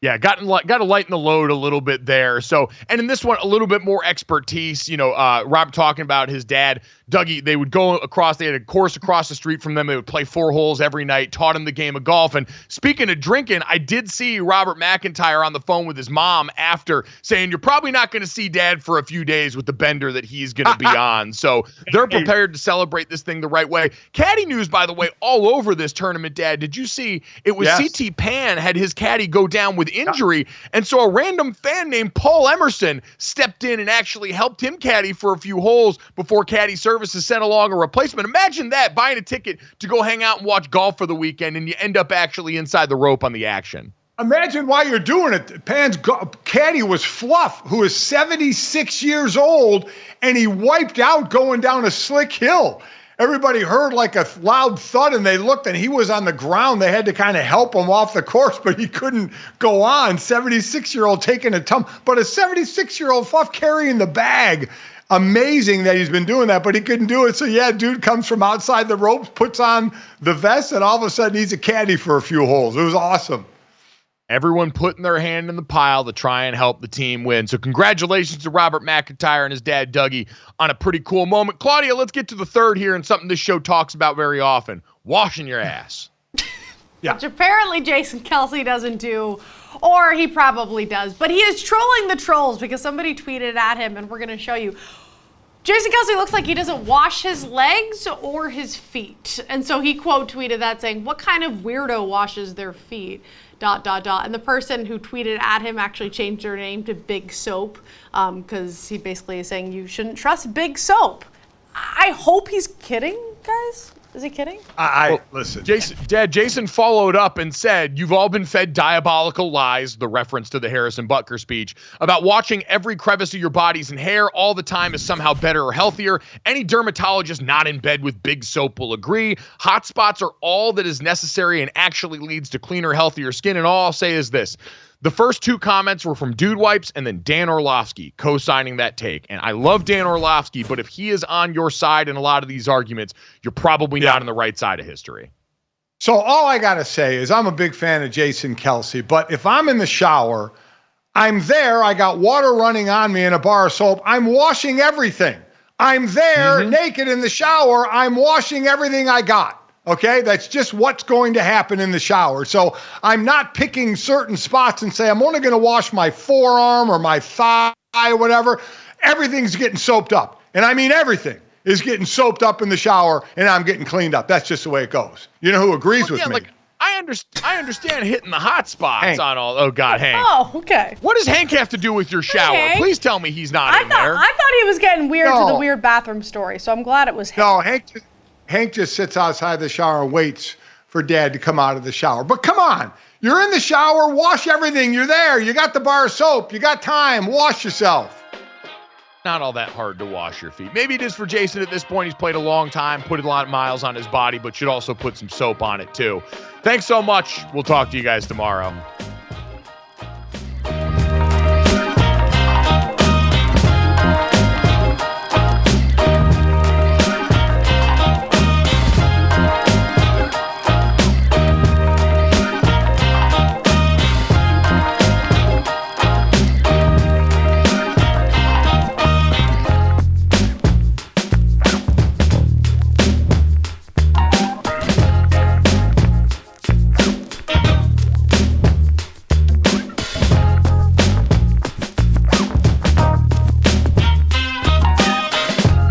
Yeah, got to lighten the load a little bit there. So, and in this one, a little bit more expertise. You know, Rob talking about his dad, Dougie, they would go across, they had a course across the street from them. They would play 4 holes every night, taught him the game of golf. And speaking of drinking, I did see Robert McIntyre on the phone with his mom after saying, you're probably not going to see Dad for a few days with the bender that he's going to be on. So they're prepared to celebrate this thing the right way. Caddy news, by the way, all over this tournament, Dad. Did you see it was CT Pan had his caddy go down with injury, and so a random fan named Paul Emerson stepped in and actually helped him caddy for a few holes before Caddy Services sent along a replacement. Imagine that, buying a ticket to go hang out and watch golf for the weekend, and you end up actually inside the rope on the action. Imagine why you're doing it. Pan's caddy was Fluff, who is 76 years old, and he wiped out going down a slick hill. Everybody heard like a loud thud, and they looked, and he was on the ground. They had to kind of help him off the course, but he couldn't go on. 76-year-old taking a tumble, but a 76-year-old Fluff carrying the bag. Amazing that he's been doing that, but he couldn't do it. So, yeah, dude comes from outside the ropes, puts on the vest, and all of a sudden he's a caddy for a few holes. It was awesome. Everyone putting their hand in the pile to try and help the team win. So congratulations to Robert McIntyre and his dad, Dougie, on a pretty cool moment. Claudia, let's get to the third here and something this show talks about very often. Washing your ass. Yeah. Which apparently Jason Kelce doesn't do, or he probably does. But he is trolling the trolls because somebody tweeted at him, and we're going to show you. Jason Kelce looks like he doesn't wash his legs or his feet. And so he quote tweeted that saying, what kind of weirdo washes their feet? ... And the person who tweeted at him actually changed their name to Big Soap because he basically is saying you shouldn't trust Big Soap. I hope he's kidding, guys. Is he kidding? Listen. Jason followed up and said, you've all been fed diabolical lies, the reference to the Harrison Butker speech, about watching every crevice of your bodies and hair all the time is somehow better or healthier. Any dermatologist not in bed with Big Soap will agree. Hot spots are all that is necessary and actually leads to cleaner, healthier skin. And all I'll say is this. The first 2 comments were from Dude Wipes and then Dan Orlovsky co-signing that take. And I love Dan Orlovsky, but if he is on your side in a lot of these arguments, you're probably not on the right side of history. So all I got to say is I'm a big fan of Jason Kelce, but if I'm in the shower, I'm there, I got water running on me in a bar of soap, I'm washing everything. I'm there naked in the shower, I'm washing everything I got. Okay, that's just what's going to happen in the shower. So I'm not picking certain spots and say, I'm only going to wash my forearm or my thigh or whatever. Everything's getting soaped up. And I mean everything is getting soaped up in the shower, and I'm getting cleaned up. That's just the way it goes. You know who agrees with me? Like, I understand hitting the hot spots Hank. On all. Oh, God, Hank. Oh, okay. What does Hank have to do with your shower? Hank. Please tell me he's not in there. I thought he was getting weird to the weird bathroom story, so I'm glad it was Hank. No, Hank just sits outside the shower and waits for Dad to come out of the shower. But come on, you're in the shower, wash everything. You're there. You got the bar of soap. You got time. Wash yourself. Not all that hard to wash your feet. Maybe it is for Jason at this point. He's played a long time, put a lot of miles on his body, but should also put some soap on it too. Thanks so much. We'll talk to you guys tomorrow.